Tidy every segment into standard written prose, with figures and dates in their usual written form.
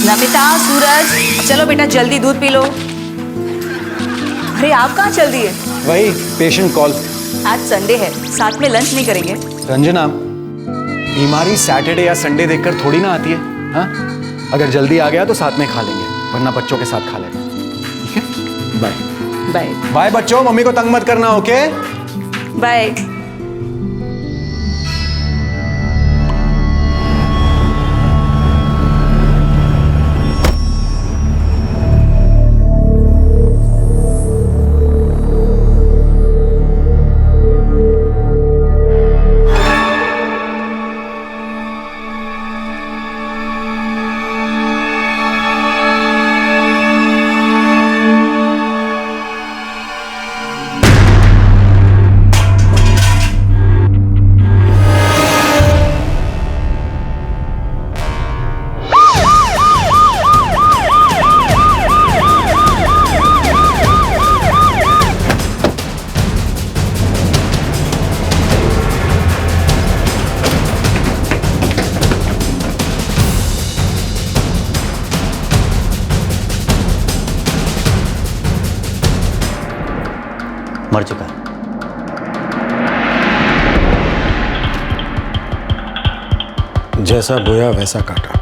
नमिता, सूरज, चलो बेटा जल्दी दूध पी लो। अरे आप कहाँ चल दिए? वही पेशेंट कॉल। आज संडे है, साथ में लंच नहीं करेंगे? रंजना, बीमारी सैटरडे या संडे देखकर थोड़ी ना आती है। हाँ, अगर जल्दी आ गया तो साथ में खा लेंगे, वरना बच्चों के साथ खा लेंगे। ठीक है, बाय बाय। बाय बच्चों, मम्मी को तंग मत करना। Okay bye. मर चुका है। जैसा बोया वैसा काटा।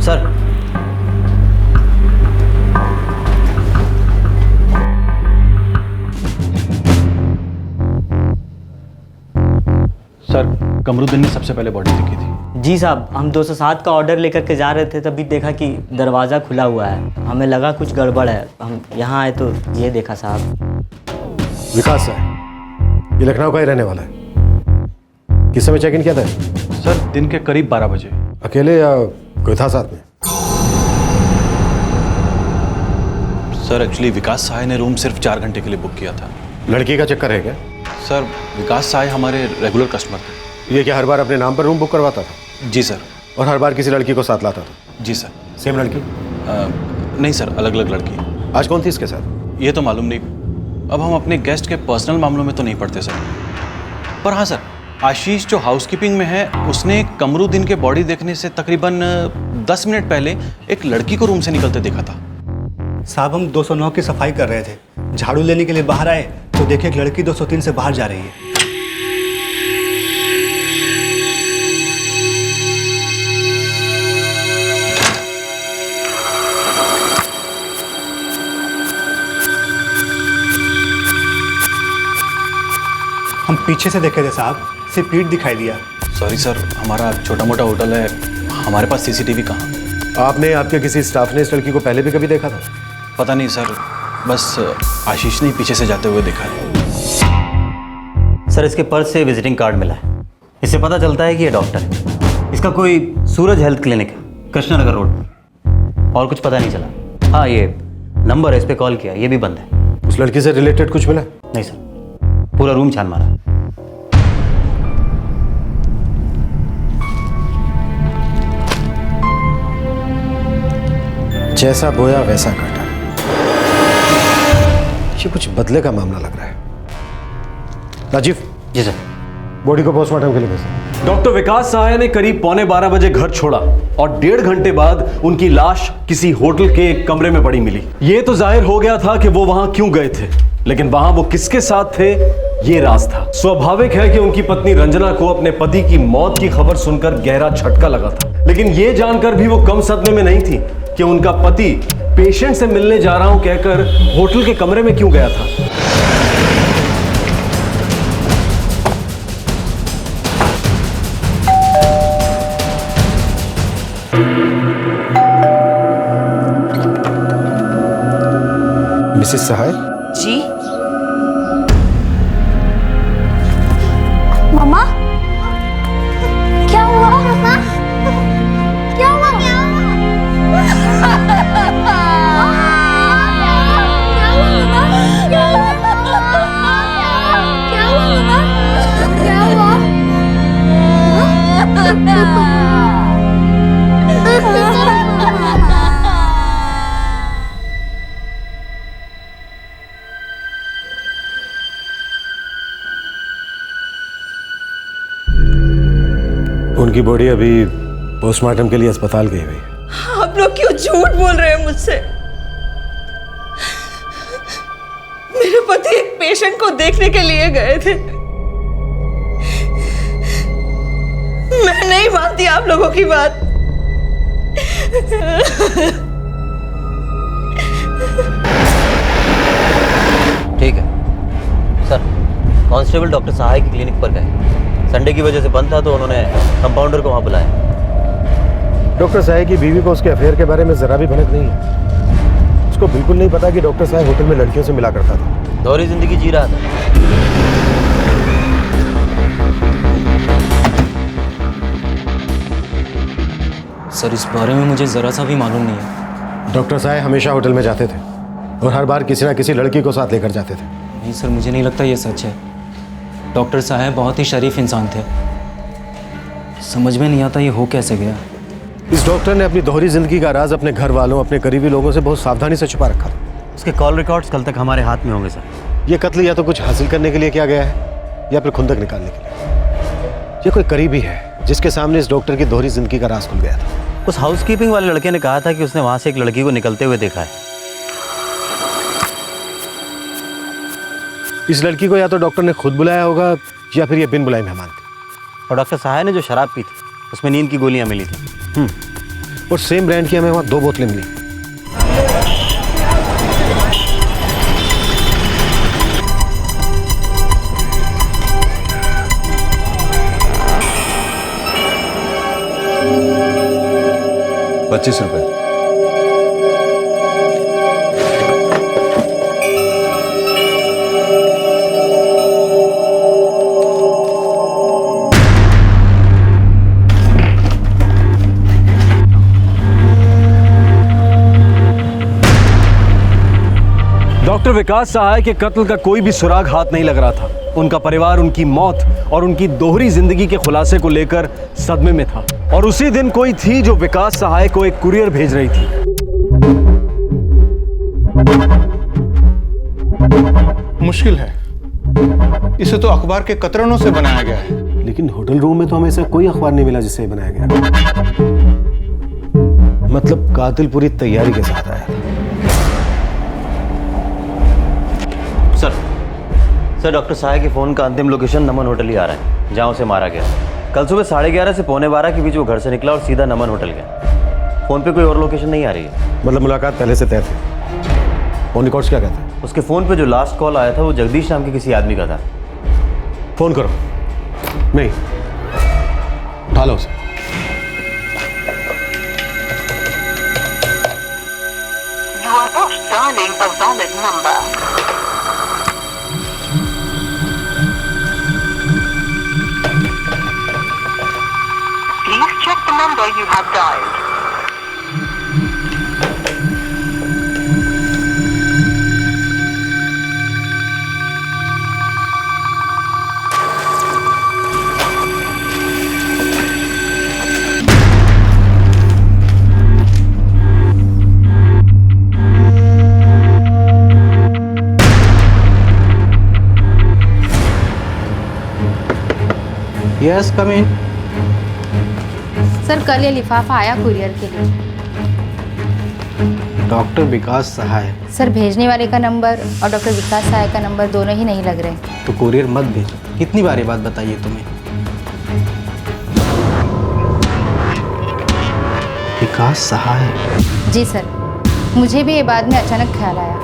सर, सर, कमरुद्दीन ने सबसे पहले बॉडी देखी थी। जी साहब, हम 207 का ऑर्डर लेकर के जा रहे थे, तभी देखा कि दरवाज़ा खुला हुआ है। हमें लगा कुछ गड़बड़ है, हम यहाँ आए तो ये देखा साहब। विकास है, ये लखनऊ का ही रहने वाला है। किस समय चेक इन किया था? सर, दिन के करीब 12 बजे। अकेले या कोई था साथ में? सर, एक्चुअली विकास सहाय ने रूम सिर्फ 4 घंटे के लिए बुक किया था। लड़की का चक्कर है क्या? सर, विकास सहाय हमारे रेगुलर कस्टमर थे। ये क्या हर बार अपने नाम पर रूम बुक करवाता था? जी सर। और हर बार किसी लड़की को साथ लाता था? जी सर। सेम लड़की? नहीं सर, अलग अलग लड़की। आज कौन थी इसके साथ? ये तो मालूम नहीं। अब हम अपने गेस्ट के पर्सनल मामलों में तो नहीं पड़ते सर। पर हाँ सर, आशीष जो हाउसकीपिंग में है, उसने कमरुद्दीन के बॉडी देखने से तकरीबन 10 मिनट पहले एक लड़की को रूम से निकलते देखा था। साहब, हम 209 की सफाई कर रहे थे, झाड़ू लेने के लिए बाहर आए तो देखिए एक लड़की 203 से बाहर जा रही है। हम पीछे से देखे थे साहब, सिर्फ पीठ दिखाई दिया। सॉरी सर, हमारा छोटा मोटा होटल है, हमारे पास सीसीटीवी कहाँ? आपने, आपके किसी स्टाफ ने इस लड़की को पहले भी कभी देखा था? पता नहीं सर, बस आशीष ने पीछे से जाते हुए देखा है। सर, इसके पर्स से विजिटिंग कार्ड मिला है। इससे पता चलता है कि ये डॉक्टर है। इसका कोई सूरज हेल्थ क्लिनिक है, कृष्णनगर रोड पर। और कुछ पता नहीं चला। हाँ, ये नंबर है, इस पर कॉल किया, ये भी बंद है। उस लड़की से रिलेटेड कुछ मिला? नहीं सर, पूरा रूम छान मारा। जैसा बोया वैसा काटा। ये कुछ बदले का मामला लग रहा है। राजीव। जी सर। बॉडी को पोस्टमार्टम के लिए भेजो। डॉक्टर विकास सहाय ने करीब 12:15 बजे घर छोड़ा और 1.5 घंटे बाद उनकी लाश किसी होटल के एक कमरे में पड़ी मिली। ये तो जाहिर हो गया था कि वो वहां क्यों गए थे, लेकिन वहां वो किसके साथ थे, ये राज था। स्वाभाविक है कि उनकी पत्नी रंजना को अपने पति की मौत की खबर सुनकर गहरा झटका लगा था, लेकिन ये जानकर भी वो कम सदमे में नहीं थी कि उनका पति पेशेंट से मिलने जा रहा हूं कहकर होटल के कमरे में क्यों गया था। मिसेस सहाय। जी। मम्मा, क्या हुआ? मम्मा, क्या हुआ? बॉडी अभी पोस्टमार्टम के लिए अस्पताल गई हुई है। आप लोग क्यों झूठ बोल रहे हैं मुझसे? मेरे पति एक पेशेंट को देखने के लिए गए थे। मैं नहीं मानती आप लोगों की बात। ठीक है सर, कांस्टेबल डॉक्टर सहाय की क्लिनिक पर गए। संडे की वजह से बंद था तो उन्होंने कंपाउंडर को वहाँ बुलाया। डॉक्टर साहब की बीवी को उसके अफेयर के बारे में जरा भी भनक नहीं है। उसको बिल्कुल नहीं पता कि डॉक्टर साहब होटल में लड़कियों से मिला करता था। दोहरी जिंदगी जी रहा था। सर इस बारे में मुझे ज़रा सा भी मालूम नहीं है। डॉक्टर साहब हमेशा होटल में जाते थे और हर बार किसी ना किसी लड़की को साथ लेकर जाते थे। नहीं सर, मुझे नहीं लगता ये सच है। डॉक्टर साहब बहुत ही शरीफ इंसान थे। समझ में नहीं आता ये हो कैसे गया। इस डॉक्टर ने अपनी दोहरी जिंदगी का राज अपने घर वालों, अपने करीबी लोगों से बहुत सावधानी से छुपा रखा था। उसके कॉल रिकॉर्ड्स कल तक हमारे हाथ में होंगे सर। ये कत्ल या तो कुछ हासिल करने के लिए किया गया है या फिर खुंदक निकालने के लिए। ये कोई करीबी है जिसके सामने इस डॉक्टर की दोहरी जिंदगी का राज खुल गया था। उस हाउसकीपिंग वाले लड़के ने कहा था कि उसने वहां से एक लड़की को निकलते हुए देखा है। इस लड़की को या तो डॉक्टर ने खुद बुलाया होगा या फिर ये बिन बुलाए मेहमान थे। और डॉक्टर सहाय ने जो शराब पी थी उसमें नींद की गोलियां मिली थी। और सेम ब्रांड की हमें वहाँ 2 बोतलें मिली। ₹25। डॉक्टर विकास सहाय के कत्ल का कोई भी सुराग हाथ नहीं लग रहा था। उनका परिवार उनकी मौत और उनकी दोहरी जिंदगी के खुलासे को लेकर सदमे में था। और उसी दिन कोई थी जो विकास सहाय को एक कुरियर भेज रही थी। मुश्किल है, इसे तो अखबार के कतरनों से बनाया गया है। लेकिन होटल रूम में तो हमें ऐसा कोई अखबार नहीं मिला जिससे ये बनाया गया। मतलब कातिल पूरी तैयारी के साथ आया था। सर डॉक्टर सहाय के फ़ोन का अंतिम लोकेशन नमन होटल ही आ रहा है जहाँ उसे मारा गया। कल सुबह 11:30 से 11:45 के बीच वो घर से निकला और सीधा नमन होटल गया। फ़ोन पे कोई और लोकेशन नहीं आ रही है। मतलब मुलाकात पहले से तय थी। फोन रिकॉर्ड्स क्या कहते हैं? उसके फ़ोन पे जो लास्ट कॉल आया था वो जगदीश नाम के किसी आदमी का था। फोन करो। नहीं, उठा लो उसे। You are not dialing a valid number. Please check the number you have dialed. Yes, come in. Sir कल ये लिफाफा आया कुरियर के लिए। डॉक्टर विकास सहाय। सर भेजने वाले का नंबर और डॉक्टर विकास सहाय का नंबर दोनों ही नहीं लग रहे। तो कुरियर मत भेजो। कितनी बार ये बात बताइए तुम्हें? विकास सहाय। जी सर, मुझे भी ये बाद में अचानक ख्याल आया।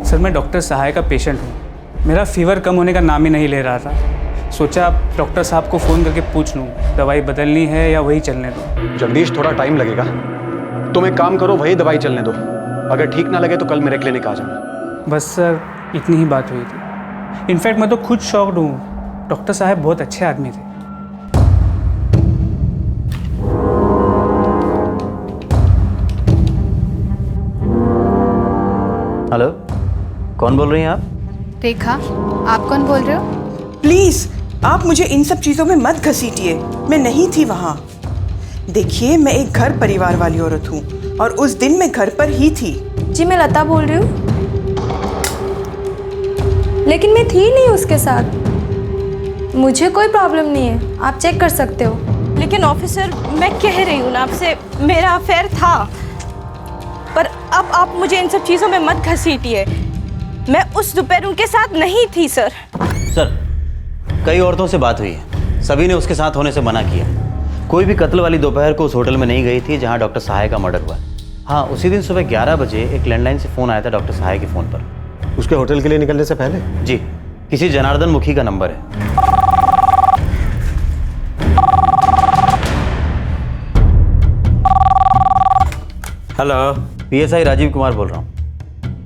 सर मैं डॉक्टर सहाय का पेशेंट हूँ। मेरा फीवर कम होने का नाम ही नहीं ले रहा था। सोचा डॉक्टर साहब को फ़ोन करके पूछ लूँ दवाई बदलनी है या वही चलने दो। जगदीश थोड़ा टाइम लगेगा, तुम एक काम करो वही दवाई चलने दो। अगर ठीक ना लगे तो कल मेरे क्लिनिक आ जाना। बस सर इतनी ही बात हुई थी। इनफैक्ट मैं तो खुद शॉक्ड हूँ। डॉक्टर साहब बहुत अच्छे आदमी थे। हेलो, कौन बोल रही हैं आप? रेखा, आप कौन बोल रहे हो? प्लीज आप मुझे इन सब चीजों में मत घसीटिए। मैं नहीं थी वहां। देखिए मैं एक घर परिवार वाली औरत हूँ। और उस दिन मैं घर पर ही थी। जी मैं लता बोल रही हूँ, लेकिन मैं थी नहीं उसके साथ। मुझे कोई प्रॉब्लम नहीं है, आप चेक कर सकते हो। लेकिन ऑफिसर, मैं कह रही हूँ ना आपसे, मेरा अफेयर था। पर अब आप मुझे इन सब चीज़ों में मत घसीटिए। मैं उस दोपहर उनके साथ नहीं थी सर। सर, कई औरतों से बात हुई है, सभी ने उसके साथ होने से मना किया। कोई भी कत्ल वाली दोपहर को उस होटल में नहीं गई थी जहां डॉक्टर सहाय का मर्डर हुआ। हाँ, उसी दिन सुबह 11 बजे एक लैंडलाइन से फ़ोन आया था डॉक्टर सहाय के फ़ोन पर। उसके होटल के लिए निकलने से पहले? जी, किसी जनार्दन मुखी का नंबर है। हेलो, पीएसआई राजीव कुमार बोल रहा हूँ।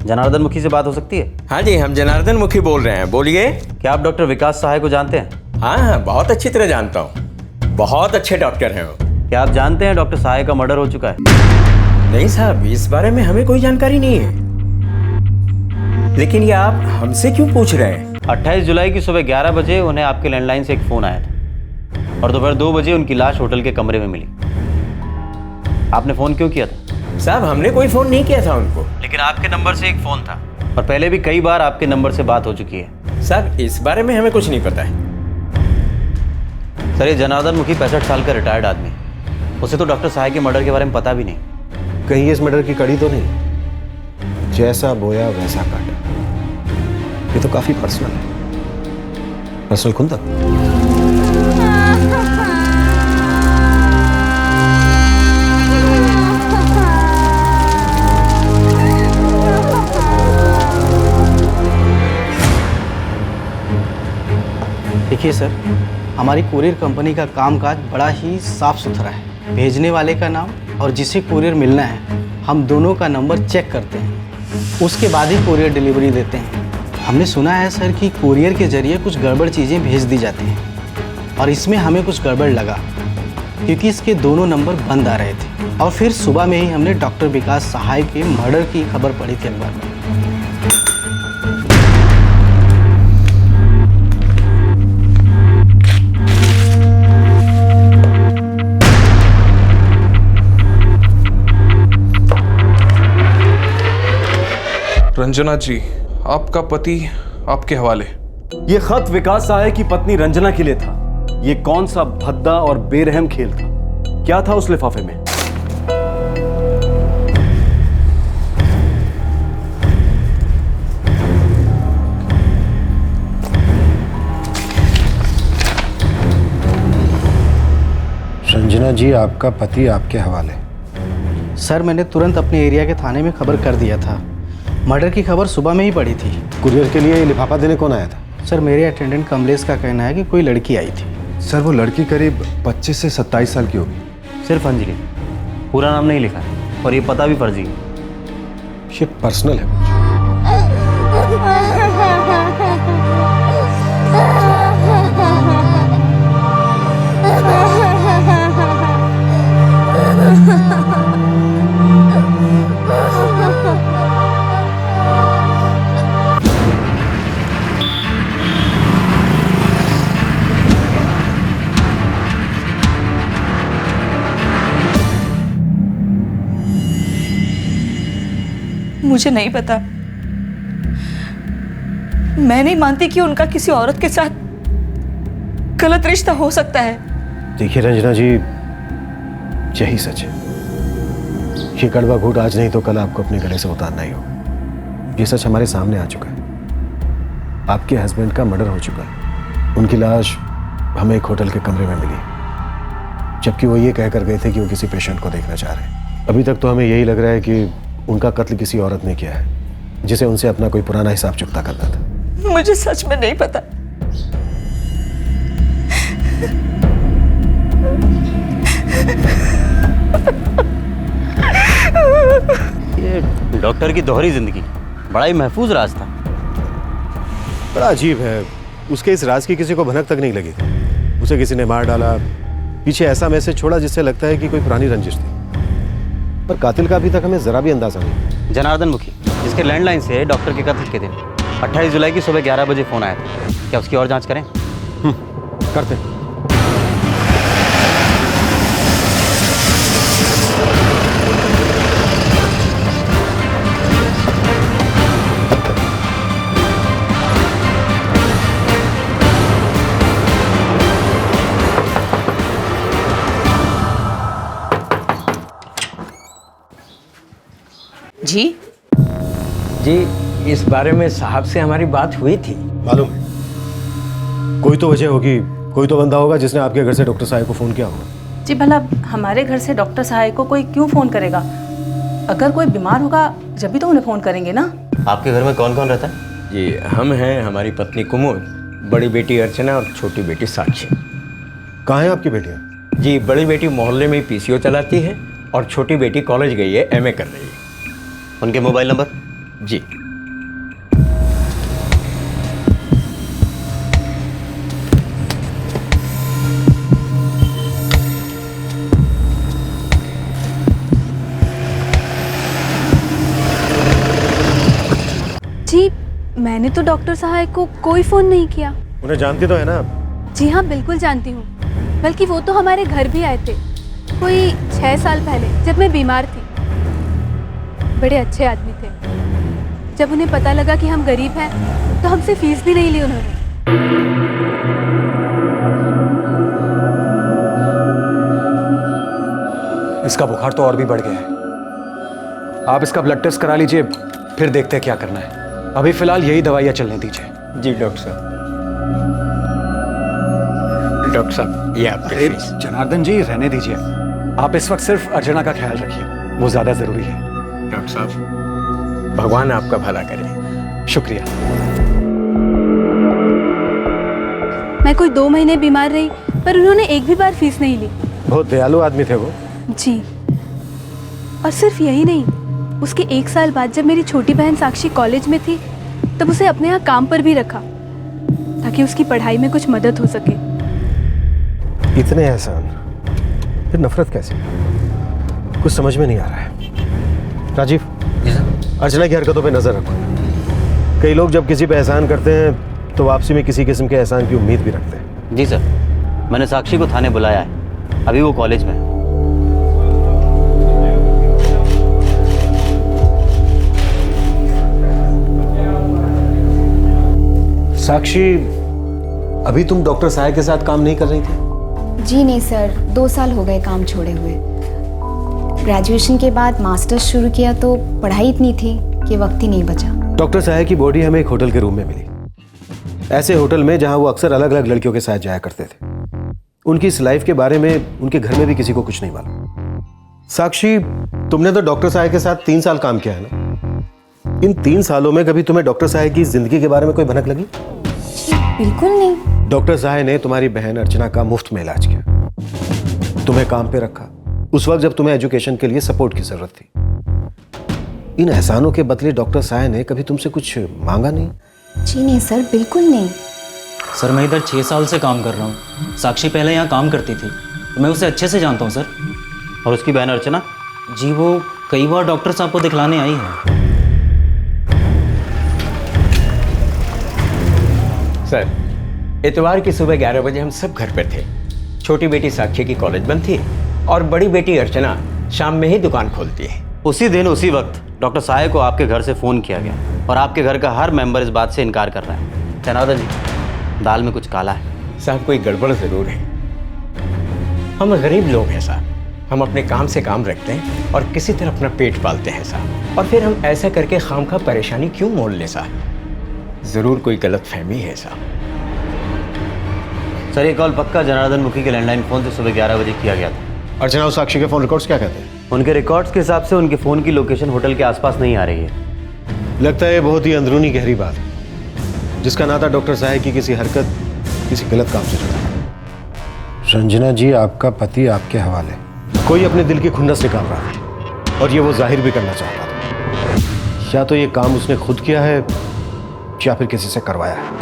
जनार्दन मुखी से बात हो सकती है? हाँ जी, हम जनार्दन मुखी बोल रहे हैं, बोलिए। क्या आप डॉक्टर विकास सहाय को जानते हैं? हाँ, बहुत अच्छी तरह जानता हूँ। बहुत अच्छे डॉक्टर हैं वो। क्या आप जानते हैं डॉक्टर सहाय का मर्डर हो चुका है? नहीं साहब, इस बारे में हमें कोई जानकारी नहीं है। लेकिन ये आप हमसे क्यों पूछ रहे हैं? 28 जुलाई की सुबह 11 बजे उन्हें आपके लैंडलाइन से एक फ़ोन आया था और दोपहर 2 बजे उनकी लाश होटल के कमरे में मिली। आपने फ़ोन क्यों किया था? साहब, हमने कोई फ़ोन नहीं किया था उनको। लेकिन आपके नंबर से एक फ़ोन था और पहले भी कई बार आपके नंबर से बात हो चुकी है। साहब, इस बारे में हमें कुछ नहीं पता है। सर, ये जनार्दन मुखी 65 साल का रिटायर्ड आदमी है। उसे तो डॉक्टर सहाय के मर्डर के बारे में पता भी नहीं। कहीं इस मर्डर की कड़ी तो नहीं? जैसा बोया वैसा काटा। ये तो काफी पर्सनल है। पर्सनल खुंदक। देखिए सर, हमारी कुरियर कंपनी का कामकाज बड़ा ही साफ सुथरा है। भेजने वाले का नाम और जिसे कुरियर मिलना है, हम दोनों का नंबर चेक करते हैं, उसके बाद ही कुरियर डिलीवरी देते हैं। हमने सुना है सर कि कुरियर के जरिए कुछ गड़बड़ चीज़ें भेज दी जाती हैं और इसमें हमें कुछ गड़बड़ लगा क्योंकि इसके दोनों नंबर बंद आ रहे थे। और फिर सुबह में ही हमने डॉक्टर विकास सहाय के मर्डर की खबर पढ़ी थी अखबार में। रंजना जी, आपका पति आपके हवाले। ये खत विकास सहाय की पत्नी रंजना के लिए था। ये कौन सा भद्दा और बेरहम खेल था? क्या था उस लिफाफे में? रंजना जी, आपका पति आपके हवाले। सर, मैंने तुरंत अपने एरिया के थाने में खबर कर दिया था। मर्डर की खबर सुबह में ही पड़ी थी। कुरियर के लिए लिफाफा देने कौन आया था? सर, मेरे अटेंडेंट कमलेश का कहना है कि कोई लड़की आई थी। सर, वो लड़की करीब 25 से 27 साल की होगी। सिर्फ अंजलि, पूरा नाम नहीं लिखा है और ये पता भी फर्जी है। ये पर्सनल है। मुझे नहीं पता। मैं नहीं मानती कि उनका किसी औरत के साथ गलत रिश्ता हो सकता है। देखिए रंजना जी, यही सच है। ये कड़वा घूंट आज नहीं तो कल आपको अपने गले से उतारना ही होगा। ये सच हमारे सामने आ चुका है। आपके हस्बैंड का मर्डर हो चुका है। उनकी लाश हमें एक होटल के कमरे में मिली, जबकि वो ये कहकर गए थे कि वो किसी पेशेंट को देखना चाह रहे हैं। अभी तक तो हमें यही लग रहा है कि उनका कत्ल किसी औरत ने किया है, जिसे उनसे अपना कोई पुराना हिसाब चुकता करना था। मुझे सच में नहीं पता। ये डॉक्टर की दोहरी जिंदगी बड़ा ही महफूज राज था। बड़ा अजीब है, उसके इस राज की किसी को भनक तक नहीं लगी थी। उसे किसी ने मार डाला, पीछे ऐसा मैसेज छोड़ा जिससे लगता है कि कोई पुरानी रंजिश थी, पर कातिल का अभी तक हमें जरा भी अंदाजा नहीं। जनार्दन मुखी, जिसके लैंडलाइन से डॉक्टर के कत्ल के दिन 28 जुलाई की सुबह 11 बजे फ़ोन आया था। क्या उसकी और जांच करें? करते हैं। जी जी, इस बारे में साहब से हमारी बात हुई थी। मालूम है, कोई तो वजह होगी, कोई तो बंदा होगा जिसने आपके घर से डॉक्टर साहब को फ़ोन किया होगा। जी भला हमारे घर से डॉक्टर साहब को कोई क्यों फ़ोन करेगा? अगर कोई बीमार होगा जब भी तो उन्हें फ़ोन करेंगे ना। आपके घर में कौन कौन रहता है? जी, हम हैं, हमारी पत्नी कुमुद, बड़ी बेटी अर्चना और छोटी बेटी साक्षी। कहाँ है आपकी बेटियाँ? जी, बड़ी बेटी मोहल्ले में पीसीओ चलाती है और छोटी बेटी कॉलेज गई है, एमए कर रही है। उनके मोबाइल नंबर? जी, जी मैंने तो डॉक्टर साहब को कोई फ़ोन नहीं किया। उन्हें जानती तो है ना आप? जी हाँ, बिल्कुल जानती हूँ। बल्कि वो तो हमारे घर भी आए थे कोई 6 साल पहले, जब मैं बीमार थी। बड़े अच्छे आदमी थे। जब उन्हें पता लगा कि हम गरीब हैं तो हमसे फीस भी नहीं ली उन्होंने। इसका बुखार तो और भी बढ़ गया है। आप इसका ब्लड टेस्ट करा लीजिए, फिर देखते हैं क्या करना है। अभी फिलहाल यही दवाइयाँ चलने दीजिए। जी डॉक्टर साहब। डॉक्टर साहब, ये आपके फीस। जनार्दन जी, रहने दीजिए। आप इस वक्त सिर्फ अर्चना का ख्याल रखिए, वो ज़्यादा ज़रूरी है। डॉक्टर साहब, भगवान आपका भला करे। शुक्रिया। मैं कोई 2 महीने बीमार रही पर उन्होंने एक भी बार फीस नहीं ली। बहुत दयालु आदमी थे वो। जी, और सिर्फ यही नहीं, उसके 1 साल बाद जब मेरी छोटी बहन साक्षी कॉलेज में थी तब उसे अपने यहाँ काम पर भी रखा ताकि उसकी पढ़ाई में कुछ मदद हो सके। इतने एहसान, फिर नफरत कैसे? कुछ समझ में नहीं आ रहा है। राजीव, अर्चना की हरकतों पे नजर रखो। कई लोग जब किसी पे एहसान करते हैं तो वापसी में किसी किस्म के एहसान की उम्मीद भी रखते हैं। जी सर, मैंने साक्षी को थाने बुलाया है, अभी वो कॉलेज में है। साक्षी, अभी तुम डॉक्टर साहब के साथ काम नहीं कर रही थी? जी नहीं सर, 2 साल हो गए काम छोड़े हुए। ग्रेजुएशन के बाद मास्टर्स शुरू किया तो पढ़ाई इतनी थी कि वक्त ही नहीं बचा। डॉक्टर साहब की बॉडी हमें एक होटल के रूम में मिली, ऐसे होटल में जहां वो अक्सर अलग अलग लड़कियों के साथ जाया करते थे। उनकी इस लाइफ के बारे में उनके घर में भी किसी को कुछ नहीं मालूम। साक्षी, तुमने तो डॉक्टर साहब के साथ 3 साल काम किया है ना? इन 3 सालों में कभी तुम्हें डॉक्टर साहब की जिंदगी के बारे में कोई भनक लगी? बिल्कुल नहीं। डॉक्टर साहब ने तुम्हारी बहन अर्चना का मुफ्त में इलाज किया, तुम्हें काम पे रखा उस वक्त जब तुम्हें एजुकेशन के लिए सपोर्ट की जरूरत थी। इन एहसानों के बदले डॉक्टर साहब ने कभी तुमसे कुछ मांगा नहीं? जी नहीं सर, बिल्कुल नहीं। सर, मैं इधर 6 साल से काम कर रहा हूँ। साक्षी पहले यहाँ काम करती थी तो मैं उसे अच्छे से जानता हूँ सर। और उसकी बहन अर्चना? जी, वो कई बार डॉक्टर साहब को दिखलाने आई है। सर, इतवार की सुबह 11 बजे हम सब घर पर थे। छोटी बेटी साक्षी की कॉलेज बंद थी और बड़ी बेटी अर्चना शाम में ही दुकान खोलती है। उसी दिन उसी वक्त डॉक्टर साहब को आपके घर से फ़ोन किया गया और आपके घर का हर मेंबर इस बात से इनकार कर रहा है। जनार्दन जी, दाल में कुछ काला है। साहब, कोई गड़बड़ ज़रूर है। हम गरीब लोग हैं साहब, हम अपने काम से काम रखते हैं और किसी तरह अपना पेट पालते हैं साहब। और फिर हम ऐसा करके खामखा परेशानी क्यों मोल लें साहब? ज़रूर कोई गलत फहमी है साहब। सर, ये कॉल पक्का जनार्दन मुखी के लैंडलाइन फ़ोन से सुबह 11 बजे किया गया था। अर्चना और साक्षी के फ़ोन रिकॉर्ड्स क्या कहते हैं? उनके रिकॉर्ड्स के हिसाब से उनके फ़ोन की लोकेशन होटल के आसपास नहीं आ रही है। लगता है ये बहुत ही अंदरूनी गहरी बात है जिसका नाता डॉक्टर साहब की किसी हरकत, किसी गलत काम से जुड़ा है। रंजना जी, आपका पति आपके हवाले। कोई अपने दिल की खुन्नस निकाल रहा है और ये वो जाहिर भी करना चाहता था। या तो ये काम उसने खुद किया है या फिर किसी से करवाया है।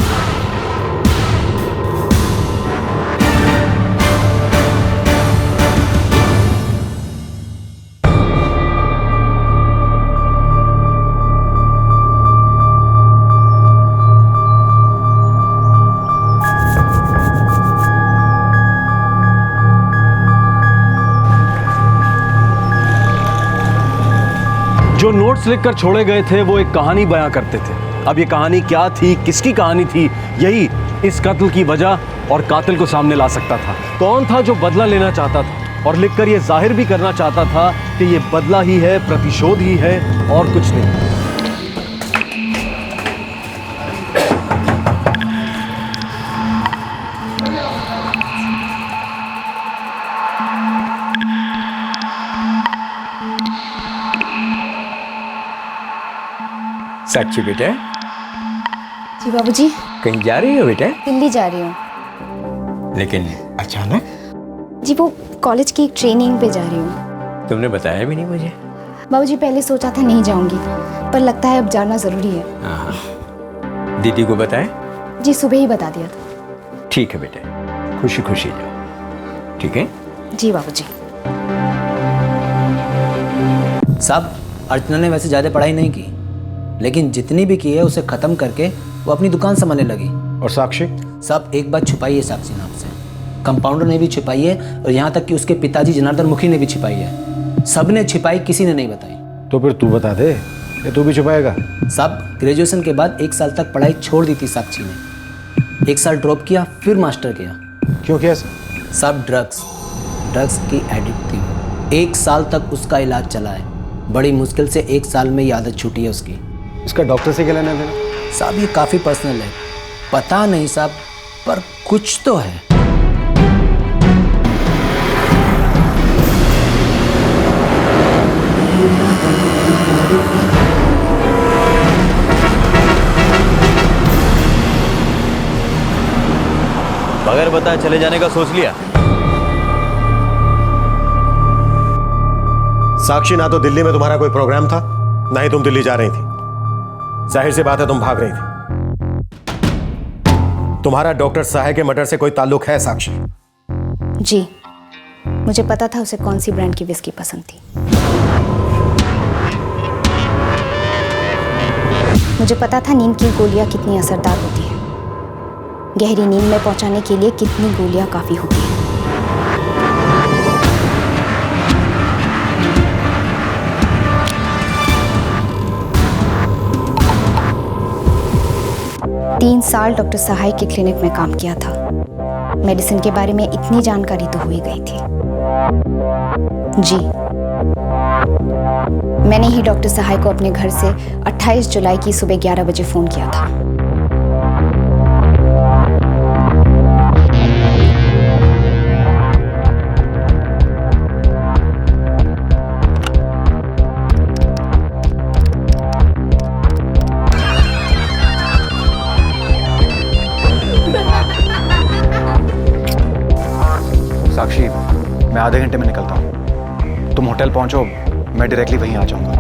जो नोट्स लिखकर छोड़े गए थे वो एक कहानी बयां करते थे। अब ये कहानी क्या थी, किसकी कहानी थी, यही इस कत्ल की वजह और कातिल को सामने ला सकता था। कौन था जो बदला लेना चाहता था? और लिखकर ये जाहिर भी करना चाहता था कि ये बदला ही है, प्रतिशोध ही है और कुछ नहीं। साक्षी बेटा, जी बाबूजी। कहीं जा रही हो बेटा? दिल्ली जा रही हूँ। लेकिन अचानक? जी वो कॉलेज की एक ट्रेनिंग पे जा रही हूँ। तुमने बताया भी नहीं मुझे। बाबूजी पहले सोचा था नहीं जाऊंगी, पर लगता है अब जाना जरूरी है। हाँ, दीदी को बताया? जी सुबह ही बता दिया था। ठीक है बेटा, खुशी खुशी जाओ, ठीक है? जी बाबूजी। साहब, अर्चना ने वैसे ज़्यादा पढ़ाई नहीं की, लेकिन जितनी भी की है उसे ख़त्म करके वो अपनी दुकान संभालने लगी। और साक्षी? साहब एक बात छुपाई है साक्षी नाम से, कंपाउंडर ने भी छिपाई है और यहाँ तक कि उसके पिताजी जनार्दन मुखी ने भी छिपाई है। सब ने छिपाई, किसी ने नहीं बताई। तो फिर तू बता दे, ये तू भी छुपाएगा? साहब ग्रेजुएशन के बाद 1 साल तक पढ़ाई छोड़ दी थी साक्षी ने। 1 साल ड्रॉप किया, फिर मास्टर किया। क्यों किया? साहब ड्रग्स की एडिक्ट थी। 1 साल तक उसका इलाज चला है। बड़ी मुश्किल से 1 साल में ही आदत छूटी है उसकी। इसका डॉक्टर से क्या लेना देना? साहब ये काफ़ी पर्सनल है, पता नहीं साहब, पर कुछ तो है। बगैर बताए चले जाने का सोच लिया? साक्षी, ना तो दिल्ली में तुम्हारा कोई प्रोग्राम था, ना ही तुम दिल्ली जा रही थी। जाहिर सी बात है तुम भाग रही थी। तुम्हारा डॉक्टर साहे के मर्डर से कोई ताल्लुक है साक्षी? जी मुझे पता था उसे कौन सी ब्रांड की विस्की पसंद थी। मुझे पता था नींद की गोलियां कितनी असरदार होती हैं। गहरी नींद में पहुंचाने के लिए कितनी गोलियां काफी होती हैं। तीन साल डॉक्टर सहाय के क्लिनिक में काम किया था। मेडिसिन के बारे में इतनी जानकारी तो हो ही गई थी। जी मैंने ही डॉक्टर सहाय को अपने घर से 28 जुलाई की सुबह 11 बजे फोन किया था। साक्षी, मैं आधे घंटे में निकलता हूँ। तुम होटल पहुंचो, मैं डायरेक्टली वहीं आ जाऊंगा।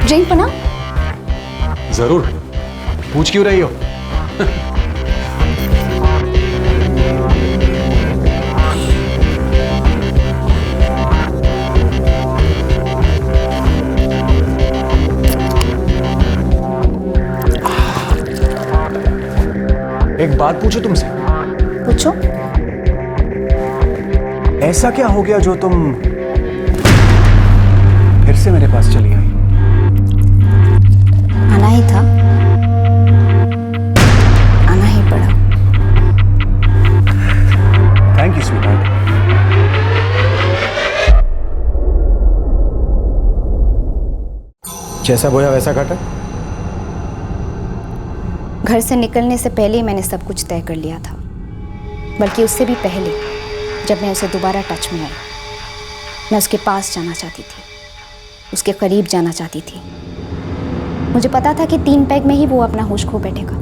ड्रिंक बना? जरूर, पूछ क्यों रही हो? एक बात पूछो तुमसे? पूछो। ऐसा क्या हो गया जो तुम फिर से मेरे पास चली आई? आना ही था, आना ही पड़ा। Thank you sweetheart. जैसा बोया वैसा काटा? घर से निकलने से पहले ही मैंने सब कुछ तय कर लिया था, बल्कि उससे भी पहले जब मैं उसे दोबारा टच में आई। मैं उसके पास जाना चाहती थी, उसके करीब जाना चाहती थी। मुझे पता था कि 3 पैग में ही वो अपना होश खो बैठेगा।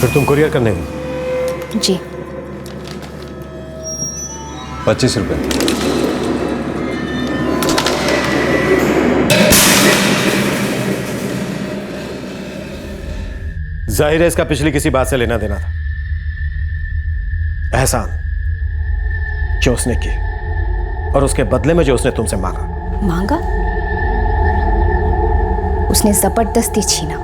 फिर तुम कुरियर करने गई? जी। 25 रुपये। जाहिर है इसका पिछली किसी बात से लेना देना था। एहसान जो उसने की और उसके बदले में जो उसने तुमसे मांगा। उसने जबरदस्ती छीना।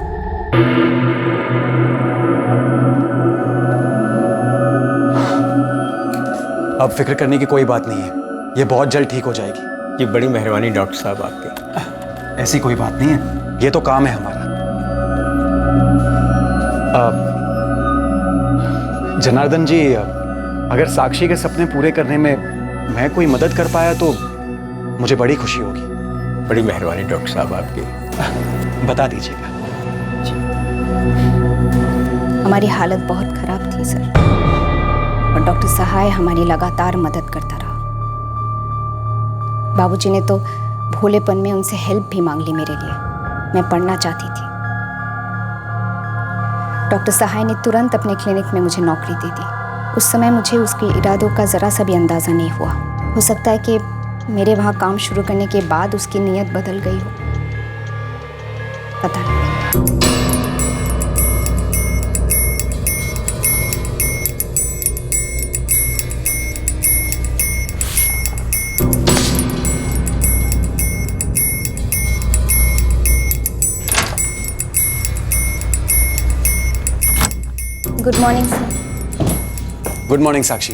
अब फिक्र करने की कोई बात नहीं है, ये बहुत जल्द ठीक हो जाएगी। ये बड़ी मेहरबानी डॉक्टर साहब आपकी। ऐसी कोई बात नहीं है, ये तो काम है हमारा। जनार्दन जी, अगर साक्षी के सपने पूरे करने में मैं कोई मदद कर पाया तो मुझे बड़ी खुशी होगी। बड़ी मेहरबानी डॉक्टर साहब आपकी। बता दीजिएगा। हमारी हालत बहुत खराब थी सर, और डॉक्टर सहाय हमारी लगातार मदद करता रहा। बाबूजी ने तो भोलेपन में उनसे हेल्प भी मांग ली मेरे लिए। मैं पढ़ना चाहती थी। डॉक्टर सहाय ने तुरंत अपने क्लिनिक में मुझे नौकरी दे दी। उस समय मुझे उसके इरादों का ज़रा सा भी अंदाज़ा नहीं हुआ। हो सकता है कि मेरे वहाँ काम शुरू करने के बाद उसकी नीयत बदल गई हो, पता नहीं। Good morning sir. Good morning Sakshi.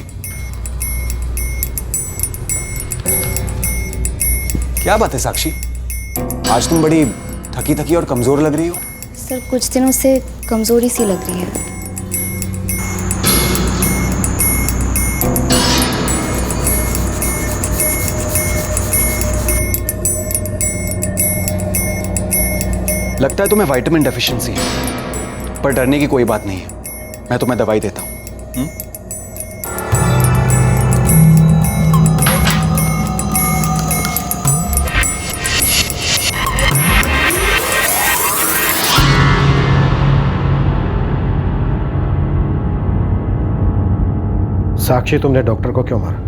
क्या बात है साक्षी, आज तुम बड़ी थकी थकी और कमजोर लग रही हो। सर कुछ दिनों से कमजोरी सी लग रही है। लगता है तुम्हें विटामिन डेफिशिएंसी है, पर डरने की कोई बात नहीं है, मैं तुम्हें दवाई देता हूं। साक्षी, तुमने डॉक्टर को क्यों मारा?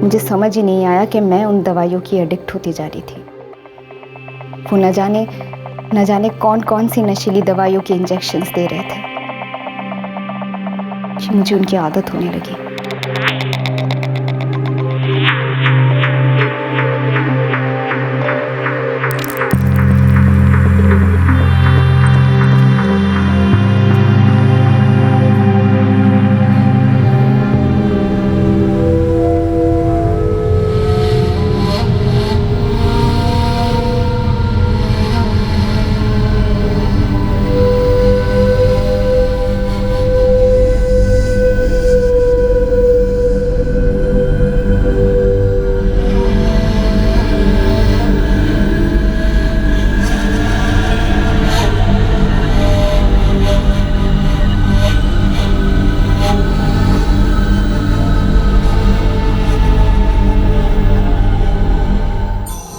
मुझे समझ ही नहीं आया कि मैं उन दवाइयों की एडिक्ट होती जा रही थी। वो न जाने कौन कौन सी नशीली दवाइयों के इंजेक्शंस दे रहे थे कि मुझे उनकी आदत होने लगी।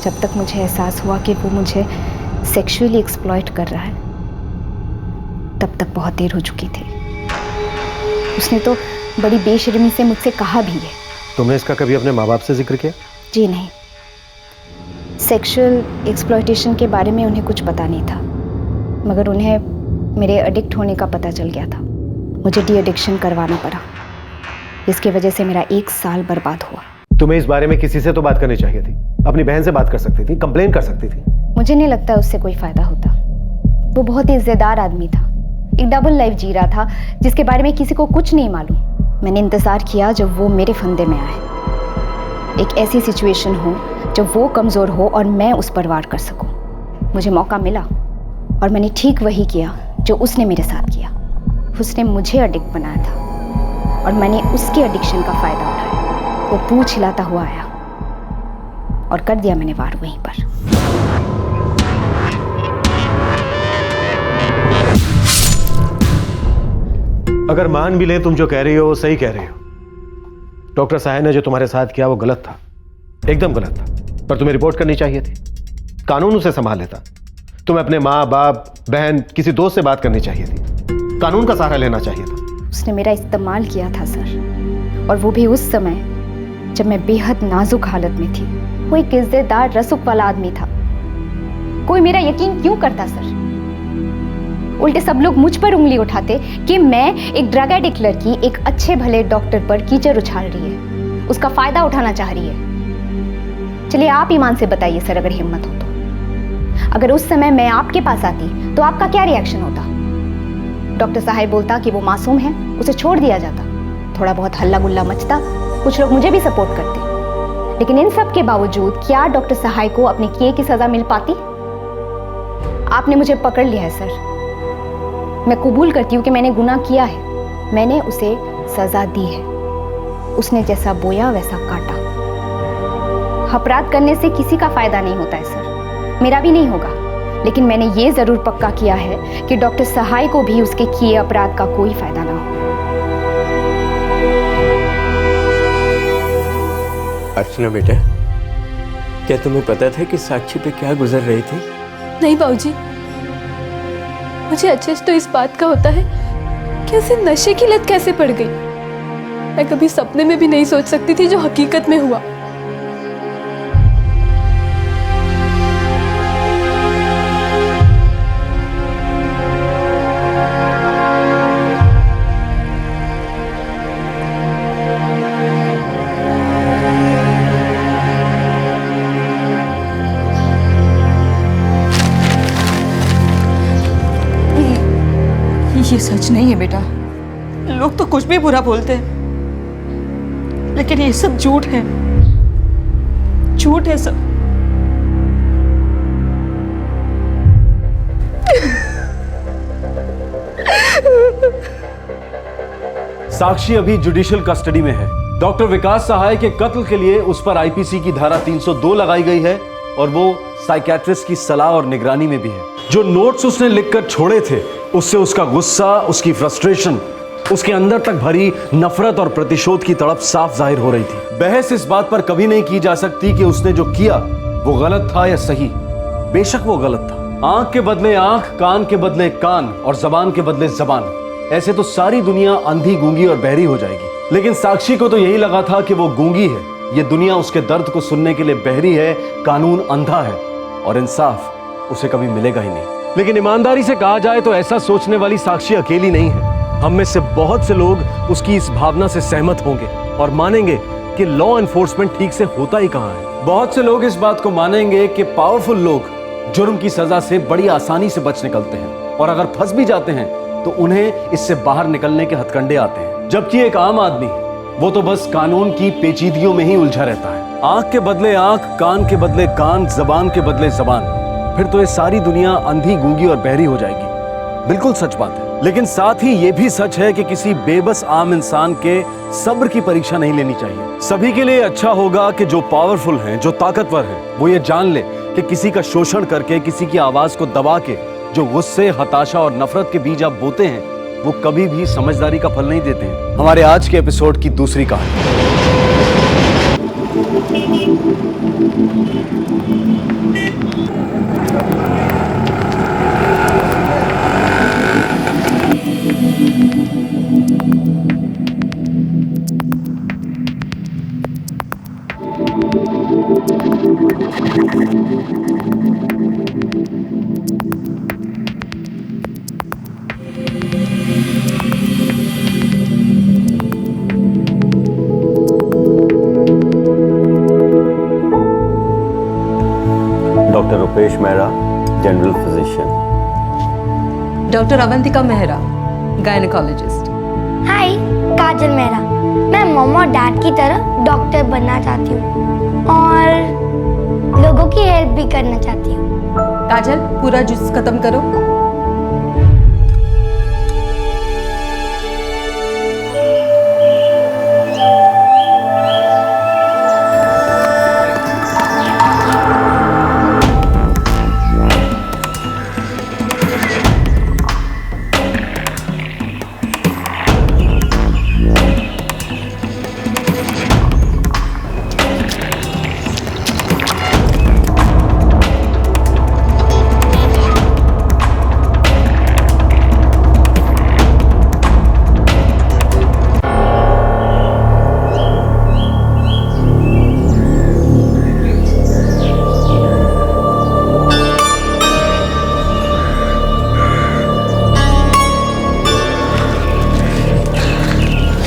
जब तक मुझे एहसास हुआ कि वो मुझे सेक्सुअली एक्सप्लॉइट कर रहा है, तब तक बहुत देर हो चुकी थी। उसने तो बड़ी बेशर्मी से मुझसे कहा भी है। तुमने इसका कभी अपने माँ बाप से जिक्र किया? जी नहीं, सेक्सुअल एक्सप्लॉइटेशन के बारे में उन्हें कुछ पता नहीं था, मगर उन्हें मेरे एडिक्ट होने का पता चल गया था। मुझे डी एडिक्शन करवाना पड़ा, जिसकी वजह से मेरा 1 साल बर्बाद हुआ। तुम्हें इस बारे में किसी से तो बात करनी चाहिए थी। अपनी बहन से बात कर सकती थी, कंप्लेन कर सकती थी। मुझे नहीं लगता उससे कोई फायदा होता। वो बहुत ही इज्जतदार आदमी था, एक डबल लाइफ जी रहा था जिसके बारे में किसी को कुछ नहीं मालूम। मैंने इंतज़ार किया जब वो मेरे फंदे में आए। एक ऐसी सिचुएशन हो जब वो कमज़ोर हो और मैं उस पर वार कर सकूं। मुझे मौका मिला और मैंने ठीक वही किया जो उसने मेरे साथ किया। उसने मुझे एडिक्ट बनाया था और मैंने उसके एडिक्शन का फ़ायदा उठाया। वो पूंछ हिलाता हुआ आया और कर दिया मैंने वार वहीं पर। अगर मान भी ले तुम जो कह रही हो वो सही कह रही हो। डॉक्टर साहब ने जो तुम्हारे साथ किया वो गलत था, एकदम गलत था। पर तुम्हें रिपोर्ट करनी चाहिए थी, कानून उसे संभाल लेता। तुम्हें अपने माँ बाप बहन किसी दोस्त से बात करनी चाहिए थी, कानून का सहारा लेना चाहिए था। उसने मेरा इस्तेमाल किया था सर, और वो भी उस समय जब मैं बेहद नाजुक हालत में थी। वो एक इज्जतदार रसूख वाला आदमी था। कोई मेरा यकीन क्यों करता सर? उल्टे सब लोग मुझ पर उंगली उठाते कि मैं एक ड्रग एडिक्ट लड़की एक अच्छे भले डॉक्टर पर कीचड़ उछाल रही है, उसका फायदा उठाना चाह रही है। चलिए आप ईमान से बताइए सर, अगर हिम्मत हो तो अगर उस समय मैं आपके पास आती तो आपका क्या रिएक्शन होता? डॉक्टर साहब बोलता कि वो मासूम है, उसे छोड़ दिया जाता, थोड़ा बहुत हल्ला गुल्ला मचता, कुछ लोग मुझे भी सपोर्ट करते। लेकिन इन सब के बावजूद क्या डॉक्टर साहब को अपने किए की सजा मिल पाती? आपने मुझे पकड़ लिया है सर। मैं कबूल करती हूँ कि मैंने गुनाह किया है, मैंने उसे सजा दी है। उसने जैसा बोया वैसा काटा। अपराध करने से किसी का फायदा नहीं होता है सर, मेरा भी नहीं होगा। लेकिन मैंने ये जरूर पक्का किया है कि डॉक्टर सहाय को भी उसके किए अपराध का कोई फायदा ना हो। अर्चना बेटा, क्या तुम्हें पता था कि साक्षी पे क्या गुजर रही थी? नहीं बाबूजी, मुझे अच्छे से तो इस बात का होता है कि उसे नशे की लत कैसे पड़ गई। मैं कभी सपने में भी नहीं सोच सकती थी जो हकीकत में हुआ। ये सच नहीं है बेटा। लोग तो कुछ भी बुरा बोलते हैं, लेकिन ये सब झूठ है, झूठ है सब। साक्षी अभी जुडिशियल कस्टडी में है। डॉक्टर विकास सहाय के कत्ल के लिए उस पर आईपीसी की धारा 302 लगाई गई है और वो साइकियाट्रिस्ट की सलाह और निगरानी में भी है। जो नोट्स उसने लिखकर छोड़े थे उससे उसका गुस्सा, उसकी फ्रस्ट्रेशन, उसके अंदर तक भरी नफरत और प्रतिशोध की तड़प साफ जाहिर हो रही थी। बहस इस बात पर कभी नहीं की जा सकती कि उसने जो किया वो गलत था या सही। बेशक वो गलत था। आंख के बदले आंख, कान के बदले कान और जबान के बदले जबान, ऐसे तो सारी दुनिया अंधी, गूंगी और बहरी हो जाएगी। लेकिन साक्षी को तो यही लगा था कि वो गूंगी है, ये दुनिया उसके दर्द को सुनने के लिए बहरी है, कानून अंधा है और इंसाफ उसे कभी मिलेगा ही नहीं। लेकिन ईमानदारी से कहा जाए तो ऐसा सोचने वाली साक्षी अकेली नहीं है। हम में से बहुत से लोग उसकी इस भावना से सहमत होंगे और मानेंगे कि लॉ एनफोर्समेंट ठीक से होता ही कहां है। बहुत से लोग इस बात को मानेंगे कि पावरफुल लोग जुर्म की सजा से बड़ी आसानी से बच निकलते हैं और अगर फंस भी जाते हैं तो उन्हें इससे बाहर निकलने के हथकंडे आते हैं। जबकि एक आम आदमी वो तो बस कानून की पेचीदगियों में ही उलझा रहता है। आंख के बदले आंख, कान के बदले कान, जबान के बदले जबान, फिर तो ये सारी दुनिया अंधी, गूंगी और बहरी हो जाएगी। बिल्कुल सच बात है। लेकिन साथ ही ये भी सच है कि किसी बेबस आम इंसान के सब्र की परीक्षा नहीं लेनी चाहिए। सभी के लिए अच्छा होगा कि जो पावरफुल हैं, जो ताकतवर हैं, वो ये जान ले कि किसी का शोषण करके, किसी की आवाज को दबा के जो गुस्से, हताशा और नफरत के बीज आप बोते हैं वो कभी भी समझदारी का फल नहीं देते हैं। हमारे आज के एपिसोड की दूसरी कहानी। Doctor Rupesh Mehra, general physician. Doctor Avantika Mehra, gynaecologist. Hi, Kajal Mehra. मैं मम्मा और डैड की तरह डॉक्टर बनना चाहती हूँ और लोगों की हेल्प भी करना चाहती हूँ। काजल, पूरा जूस खत्म करो।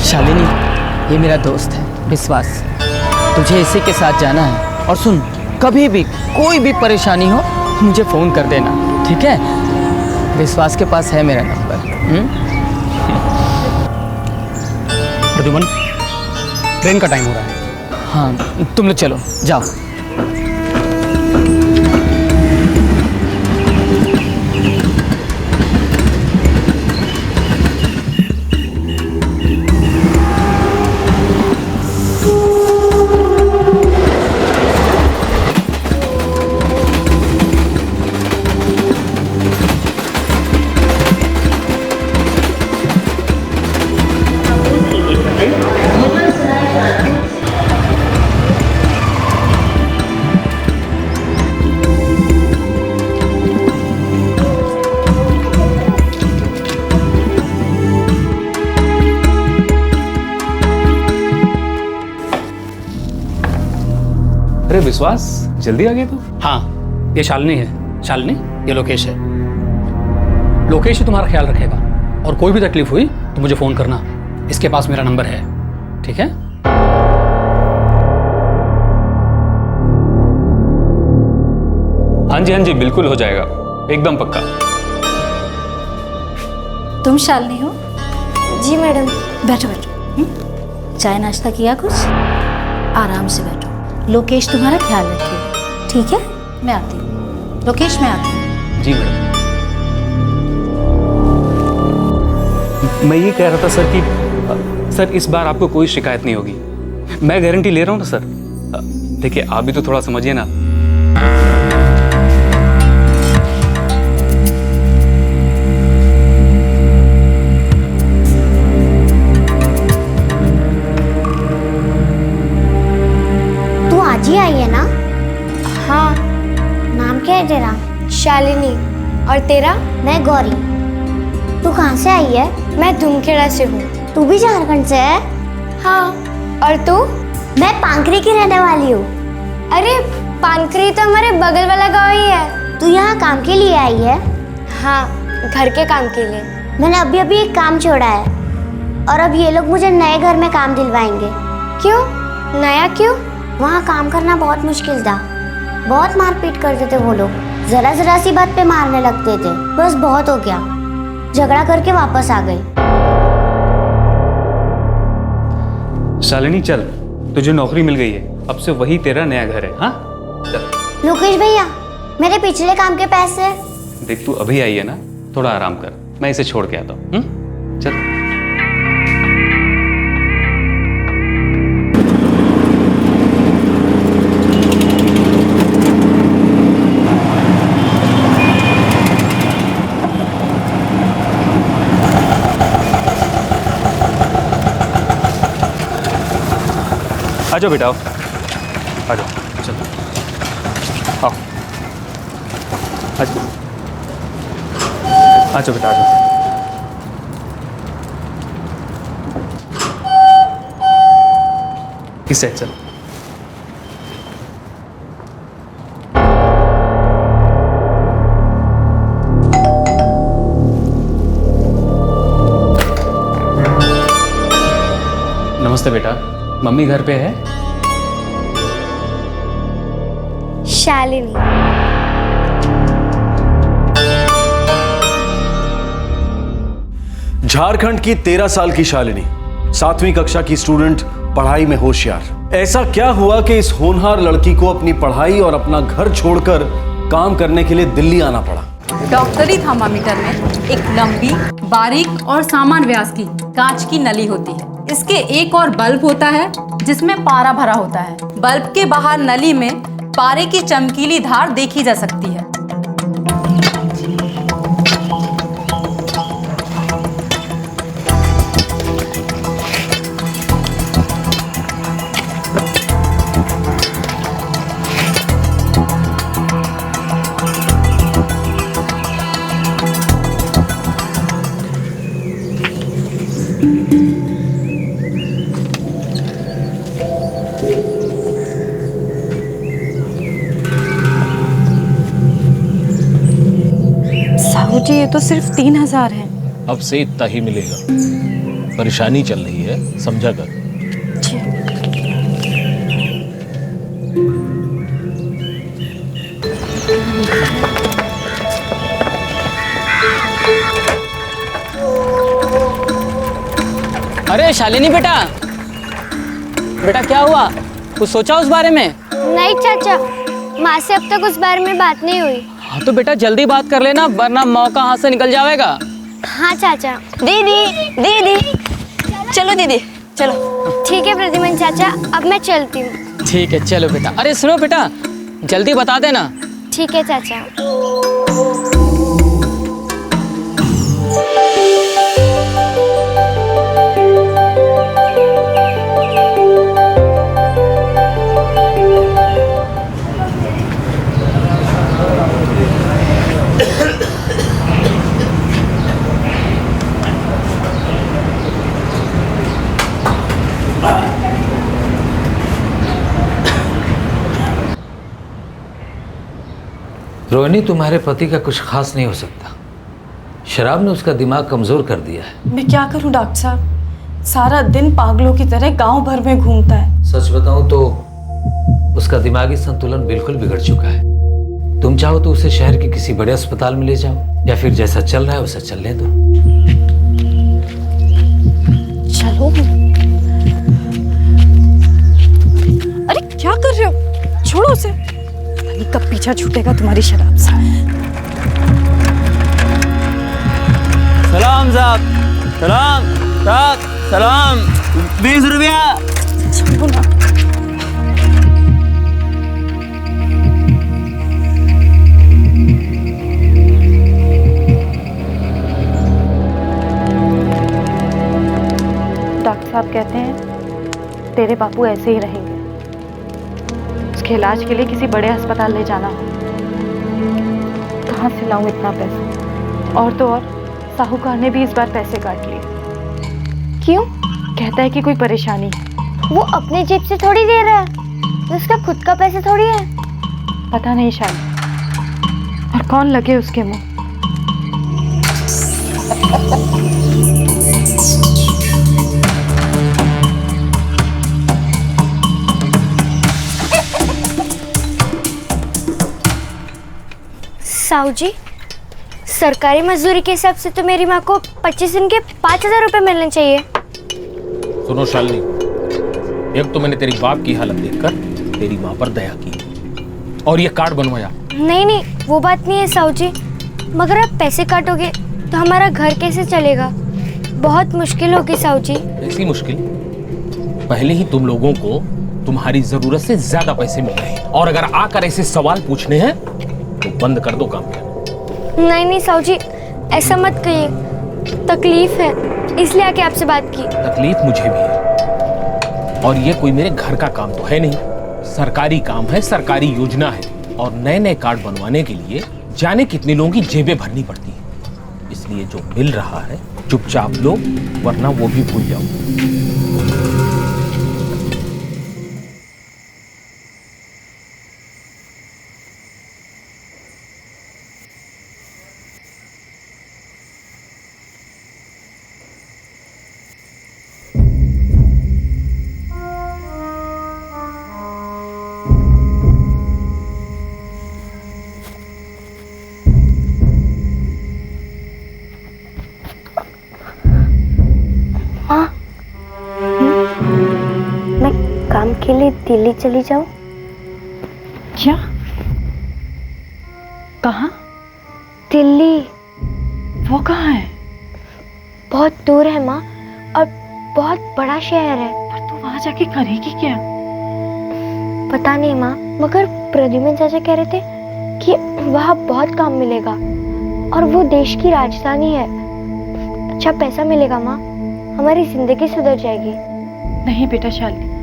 शालिनी, ये मेरा दोस्त है विश्वास। तुझे इसी के साथ जाना है। और सुन, कभी भी कोई भी परेशानी हो मुझे फ़ोन कर देना, ठीक है? विश्वास के पास है मेरा नंबर। प्रद्युमन, ट्रेन का टाइम हो रहा है। हाँ, तुम लोग चलो, जाओ। अरे विश्वास, जल्दी आ गए तो। हाँ, ये शालिनी है। शालिनी, ये लोकेश है। लोकेश ही तुम्हारा ख्याल रखेगा और कोई भी तकलीफ हुई तो मुझे फ़ोन करना। इसके पास मेरा नंबर है, ठीक है? हाँ जी, हाँ जी, बिल्कुल हो जाएगा, एकदम पक्का। तुम शालिनी हो? जी मैडम। बैठो बैठो। चाय नाश्ता किया कुछ? आराम से बैठो। लोकेश तुम्हारा ख्याल रखिए, ठीक है? मैं आती हूँ। लोकेश, मैं आती हूँ। जी मैडम। मैं ये कह रहा था सर कि सर इस बार आपको कोई शिकायत नहीं होगी। मैं गारंटी ले रहा हूँ ना सर। देखिए, आप भी तो थोड़ा समझिए ना। जी आई है ना? हाँ। नाम क्या है तेरा? शालिनी। और तेरा? मैं गौरी। तू कहाँ से आई है? मैं धूमखेड़ा से हूँ। तू भी झारखंड से है? हाँ। और तू? मैं पांकरी की रहने वाली हूँ। अरे पानकरी तो हमारे बगल वाला गाँव ही है। तू यहाँ काम के लिए आई है? हाँ, घर के काम के लिए। मैंने अभी अभी एक काम छोड़ा है और अब ये लोग मुझे नए घर में काम दिलवाएंगे। क्यों? नया क्यों? वहाँ काम करना बहुत मुश्किल था। बहुत मारपीट करते थे वो लोग। जरा जरा सी बात पे मारने लगते थे। बस बहुत हो गया, झगड़ा करके वापस आ गई। शालिनी चल, तुझे नौकरी मिल गई है, अब से वही तेरा नया घर है। हाँ चल। लोकेश भैया, मेरे पिछले काम के पैसे। देख, तू अभी आई है ना, थोड़ा आराम कर, मैं इसे छोड़ के आता हूँ। चल। आ जाओ बेटा, आओ, आ जाओ, चलो आओ, आ जाओ, आ जाओ बेटा, आ जाओ। इस साइड चलो। नमस्ते बेटा, मम्मी घर पे है? शालिनी। झारखंड की 13 साल की शालिनी, 7वीं कक्षा की स्टूडेंट, पढ़ाई में होशियार। ऐसा क्या हुआ कि इस होनहार लड़की को अपनी पढ़ाई और अपना घर छोड़कर काम करने के लिए दिल्ली आना पड़ा? डॉक्टरी थर्मामीटर में एक लंबी, बारीक और समान व्यास की कांच की नली होती है। इसके एक और बल्ब होता है जिसमें पारा भरा होता है। बल्ब के बाहर नली में पारे की चमकीली धार देखी जा सकती है। साहू जी, ये तो सिर्फ 3000 है। अब से इतना ही मिलेगा। परेशानी चल रही है, समझा कर। अरे शालिनी बेटा, बेटा क्या हुआ? कुछ सोचा उस बारे में? नहीं चाचा, माँ से अब तक उस बारे में बात नहीं हुई। हाँ तो बेटा जल्दी बात कर लेना, वरना मौका हाथ से निकल जाएगा। हाँ चाचा। दीदी, दीदी, चलो दीदी, चलो। ठीक है प्रद्युमन चाचा, अब मैं चलती हूँ। ठीक है, चलो बेटा। अरे सुनो बेटा, जल्दी बता देना। ठीक है चाचा। रोहिणी, तुम्हारे पति का कुछ खास नहीं हो सकता। शराब ने उसका दिमाग कमजोर कर दिया है। मैं क्या करूं डॉक्टर साहब, सारा दिन पागलों की तरह गांव भर में घूमता है। सच बताऊं तो उसका दिमागी संतुलन बिल्कुल बिगड़ चुका है। तुम चाहो तो उसे शहर के किसी बड़े अस्पताल में ले जाओ, या फिर जैसा चल रहा है वैसा चलने दो। चलो। अरे क्या कर रहे हो? छोड़ो उसे, कब पीछा छूटेगा तुम्हारी शराब से। सलाम साहब, सलाम साहब, सलाम। 20 रुपया। छोड़ो ना। डॉक्टर साहब कहते हैं तेरे बापू ऐसे ही रहेंगे। उसके इलाज के लिए किसी बड़े अस्पताल ले जाना हो। कहाँ से लाऊं इतना पैसा? और तो और साहूकार ने भी इस बार पैसे काट लिए। क्यों? कहता है कि कोई परेशानी है। वो अपने जेब से थोड़ी दे रहा है, उसका खुद का पैसा थोड़ी है। पता नहीं शायद, और कौन लगे उसके मुंह। साहू जी, सरकारी मजदूरी के हिसाब से तो मेरी माँ को 25 दिन के 5000 रुपए मिलने चाहिए। सुनो शालिनी, एक तो मैंने तेरी बाप की हालत देखकर तेरी माँ पर दया की और ये कार्ड बनवाया। नहीं नहीं, वो बात नहीं है साहू जी, मगर आप पैसे काटोगे तो हमारा घर कैसे चलेगा? बहुत मुश्किल होगी साहू जी। ऐसी मुश्किल? पहले ही तुम लोगों को तुम्हारी जरूरत से ज्यादा पैसे मिल रहे हैं, और अगर आकर ऐसे सवाल पूछने हैं तो बंद कर दो काम करना। नहीं नहीं साहू जी, ऐसा मत कहिए, तकलीफ है इसलिए आके आपसे बात की। तकलीफ मुझे भी है, और ये कोई मेरे घर का काम तो है नहीं, सरकारी काम है, सरकारी योजना है, और नए नए कार्ड बनवाने के लिए जाने कितने लोगों की जेबें भरनी पड़ती है। इसलिए जो मिल रहा है चुपचाप लो, वरना वो भी भूल जाओ। अकेले दिल्ली चली जाऊं? क्या? कहाँ? दिल्ली। वो कहाँ है? बहुत दूर है माँ, और बहुत बड़ा शहर है। पर तू वहाँ जाके करेगी क्या? पता नहीं माँ, मगर प्रद्युमन चाचा कह रहे थे कि वहाँ बहुत काम मिलेगा और वो देश की राजधानी है। अच्छा पैसा मिलेगा माँ, हमारी जिंदगी सुधर जाएगी। नहीं बेटा शालिनी,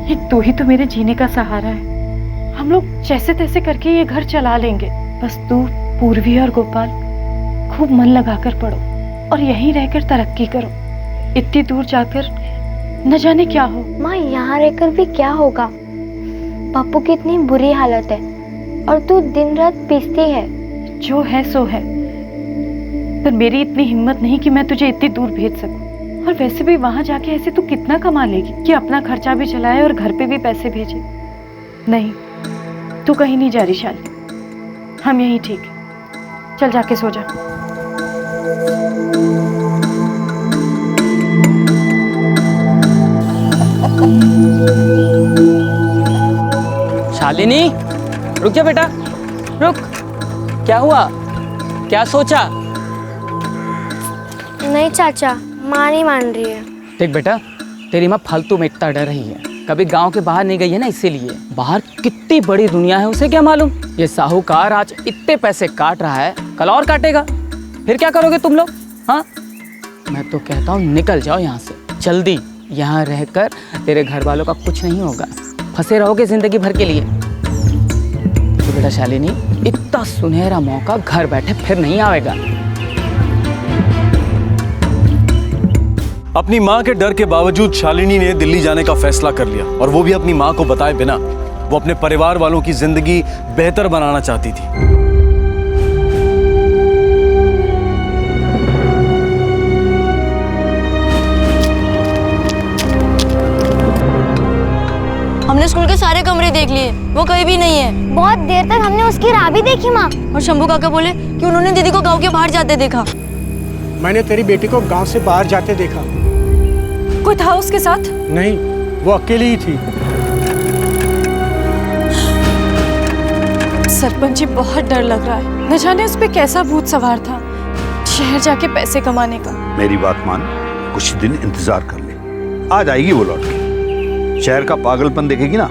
ये तू ही तो मेरे जीने का सहारा है। हम लोग जैसे तैसे करके ये घर चला लेंगे। बस तू, पूर्वी और गोपाल खूब मन लगाकर पढ़ो और यहीं रहकर तरक्की करो। इतनी दूर जाकर न जाने क्या हो। माँ यहाँ रहकर भी क्या होगा, पापू की इतनी बुरी हालत है और तू दिन रात पीसती है। जो है सो है, पर मेरी इतनी हिम्मत नहीं कि मैं तुझे इतनी दूर भेज सकूं। और वैसे भी वहां जाके ऐसे तू कितना कमा लेगी कि अपना खर्चा भी चलाए और घर पे भी पैसे भेजे। नहीं, तू कहीं नहीं जा रही शालिनी, हम यहीं ठीक है। चल जाके सो जा। शालिनी, रुक जा बेटा, रुक। क्या हुआ? क्या सोचा? नहीं चाचा, माँ नहीं मान रही है। देख बेटा, तेरी माँ फालतू में इतना डर रही है, कभी गांव के बाहर नहीं गई है ना, इसीलिए। बाहर कितनी बड़ी दुनिया है उसे क्या मालूम। ये साहूकार आज इतने पैसे काट रहा है, कल और काटेगा, फिर क्या करोगे तुम लोग? हाँ, मैं तो कहता हूँ निकल जाओ यहाँ से जल्दी। यहाँ रहकर तेरे घर वालों का कुछ नहीं होगा, फंसे रहोगे जिंदगी भर के लिए। तो बेटा शालिनी, इतना सुनहरा मौका घर बैठे फिर नहीं आएगा। अपनी माँ के डर के बावजूद शालिनी ने दिल्ली जाने का फैसला कर लिया, और वो भी अपनी माँ को बताए बिना। वो अपने परिवार वालों की जिंदगी बेहतर बनाना चाहती थी। हमने स्कूल के सारे कमरे देख लिए, वो कहीं भी नहीं है। बहुत देर तक हमने उसकी राह भी देखी माँ। और शंभू काका बोले कि उन्होंने दीदी को गांव के बाहर जाते देखा। मैंने तेरी बेटी को गांव से बाहर जाते देखा। कोई था उसके साथ? नहीं, वो अकेली ही थी। सरपंच जी, बहुत डर लग रहा है। न जाने उस पे कैसा भूत सवार था, शहर जाके पैसे कमाने का। मेरी बात मान, कुछ दिन इंतजार कर ले, आ जाएगी वो लौट के। शहर का पागलपन देखेगी ना,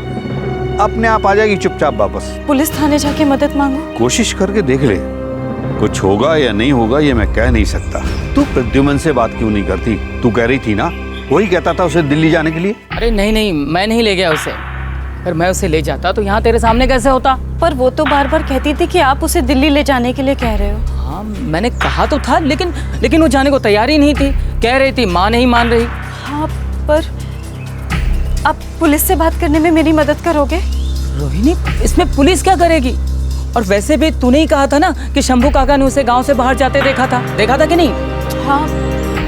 अपने आप आ जाएगी चुपचाप वापस। पुलिस थाने जाके मदद मांगो? कोशिश करके देख ले, कुछ होगा या नहीं होगा ये मैं कह नहीं सकता। तू प्रद्युमन से बात क्यों नहीं करती? तू कह रही थी ना, वही कहता था उसे दिल्ली जाने के लिए। अरे नहीं नहीं, मैं नहीं ले गया उसे। अगर मैं उसे ले जाता तो यहाँ तेरे सामने कैसे होता? पर वो तो बार बार कहती थी कि आप उसे दिल्ली ले जाने के लिए कह रहे हो। हाँ, मैंने कहा तो था, लेकिन वो जाने को तैयार ही नहीं थी। कह रही थी माँ नहीं मान रही। हाँ, पर आप पुलिस से बात करने में मेरी मदद करोगे? रोहिणी, इसमें पुलिस क्या करेगी? और वैसे भी तूने ही कहा था ना कि शंभू काका ने उसे गांव से बाहर जाते देखा था कि नहीं? हाँ।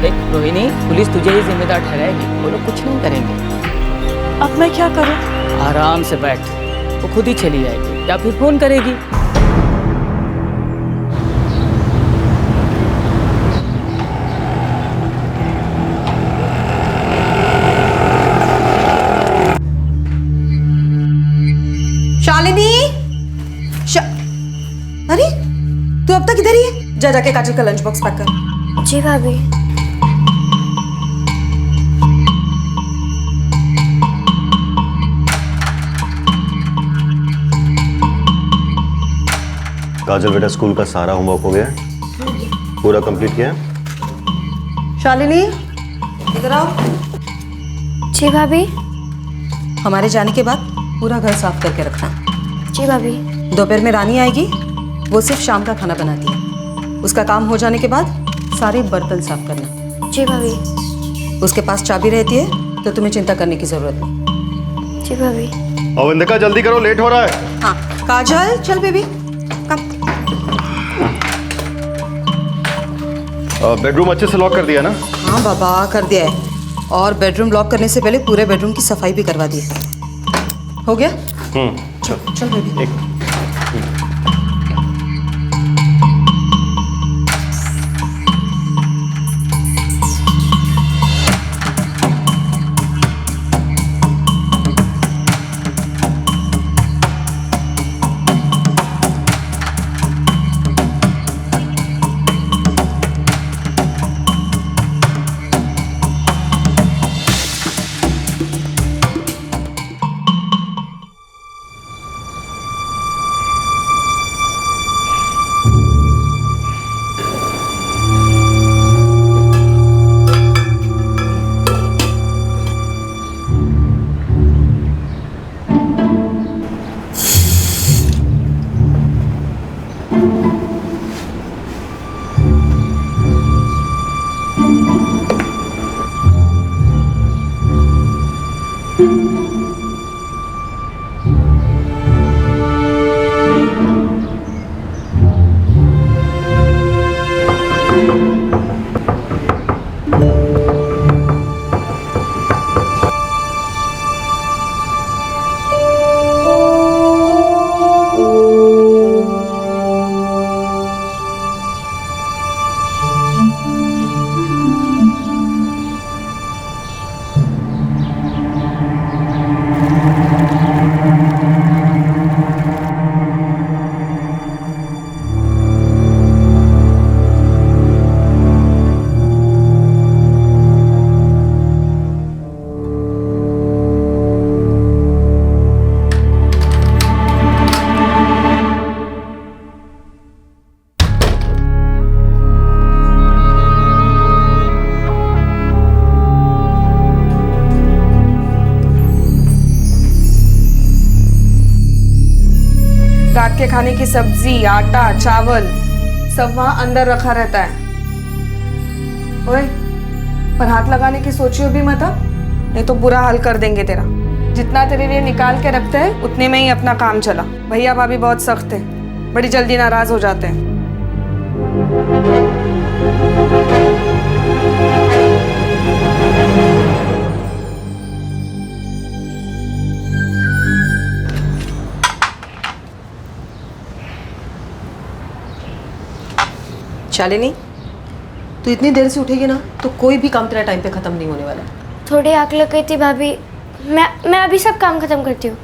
देख रोहिणी, पुलिस तुझे ही जिम्मेदार ठहराएगी, वो लोग कुछ नहीं करेंगे। अब मैं क्या करूं? आराम से बैठ, वो खुद ही चली जाएगी या फिर फोन करेगी। शालिनी, अरे तू अब तक इधर ही है? जा जाके काजल का लंच बॉक्स पैक कर। जी भाभी। काजल बेटा, स्कूल का सारा होमवर्क हो गया? पूरा कंप्लीट किया? शालिनी, इधर आओ। जी भाभी। हमारे जाने के बाद पूरा घर साफ करके रखना। जी भाभी। दोपहर में रानी आएगी, वो सिर्फ शाम का खाना बनाती है। उसका काम हो जाने के बाद सारे बर्तन साफ करना। जी भाभी। उसके पास चाबी रहती है तो तुम्हें चिंता करने की जरूरत नहीं। जी भाभी। अवंतिका, जल्दी करो, लेट हो रहा है। हाँ काजल, चल बेबी कम। बेडरूम अच्छे से लॉक कर दिया ना? हाँ बाबा, कर दिया है। और बेडरूम लॉक करने से पहले पूरे बेडरूम की सफाई भी करवा दी है। हो गया? चल बेबी। रात के खाने की सब्जी, आटा, चावल सब वहां अंदर रखा रहता है। ओए, पर हाथ लगाने की सोचियो भी मत, नहीं तो बुरा हाल कर देंगे तेरा। जितना तेरे लिए निकाल के रखते हैं उतने में ही अपना काम चला। भैया भाभी बहुत सख्त है, बड़ी जल्दी नाराज हो जाते हैं। शालिनी, तू इतनी देर से उठेगी ना तो कोई भी काम तेरा टाइम पे खत्म नहीं होने वाला। थोड़ी आग लग गई थी भाभी। मैं अभी सब काम खत्म करती हूँ।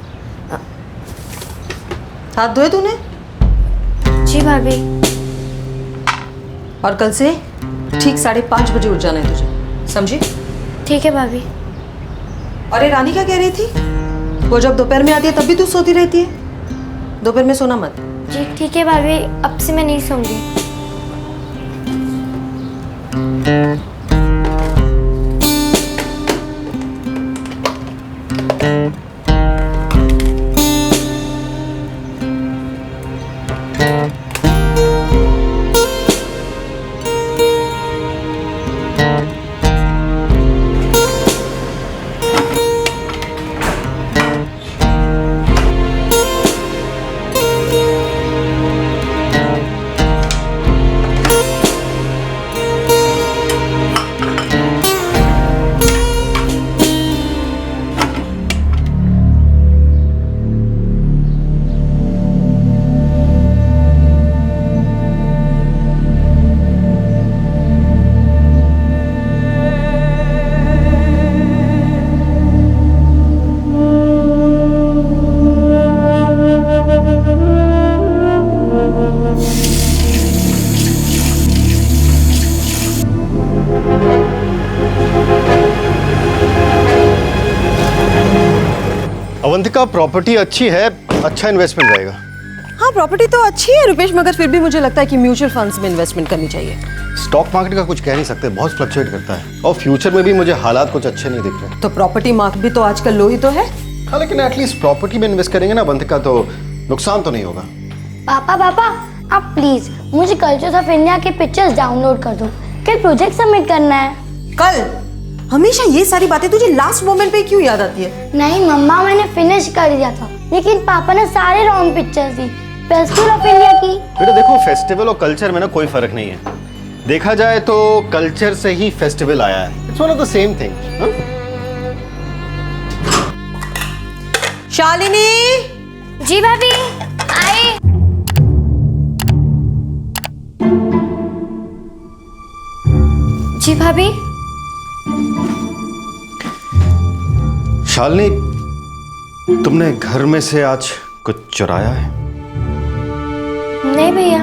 हाथ धोए तूने? जी भाभी। और कल से ठीक 5:30 बजे उठ जाना है तुझे, समझी? ठीक है भाभी। अरे रानी क्या कह रही थी? वो जब दोपहर में आती है तब भी तू सोती रहती है। दोपहर में सोना मत। जी ठीक है भाभी, अब से मैं नहीं सोऊंगी। अवंतिका, प्रॉपर्टी अच्छी है, अच्छा इन्वेस्टमेंट रहेगा। हाँ, प्रॉपर्टी तो अच्छी है रुपेश, मगर फिर भी मुझे लगता है कि म्यूचुअल फंड्स में इन्वेस्टमेंट करनी चाहिए। स्टॉक मार्केट का कुछ कह नहीं सकते, बहुत फ्लक्चुएट करता है और फ्यूचर में भी मुझे हालात कुछ अच्छे नहीं दिख रहे। तो प्रॉपर्टी मार्केट भी तो आजकल लो ही तो है। हाँ, लेकिन एटलीस्ट प्रॉपर्टी में इन्वेस्ट करेंगे ना अवंतिका, तो नुकसान तो नहीं होगा। पापा आप प्लीज मुझे कल्चर्स ऑफ इंडिया के पिक्चर्स डाउनलोड कर दो। कल प्रोजेक्ट सबमिट करना है। कल? हमेशा ये सारी बातें तुझे लास्ट मोमेंट पे क्यों याद आती है? नहीं मम्मा, मैंने फिनिश कर दिया था, लेकिन पापा ने सारे wrong pictures the festival of India की। बेटा देखो, फेस्टिवल और कल्चर में ना कोई फर्क नहीं है। देखा जाए तो कल्चर से ही फेस्टिवल आया है। It's one of the same thing. Shalini. जी भाभी, आए। जी भाभी। शालिनी, तुमने घर में से आज कुछ चुराया है? नहीं भैया।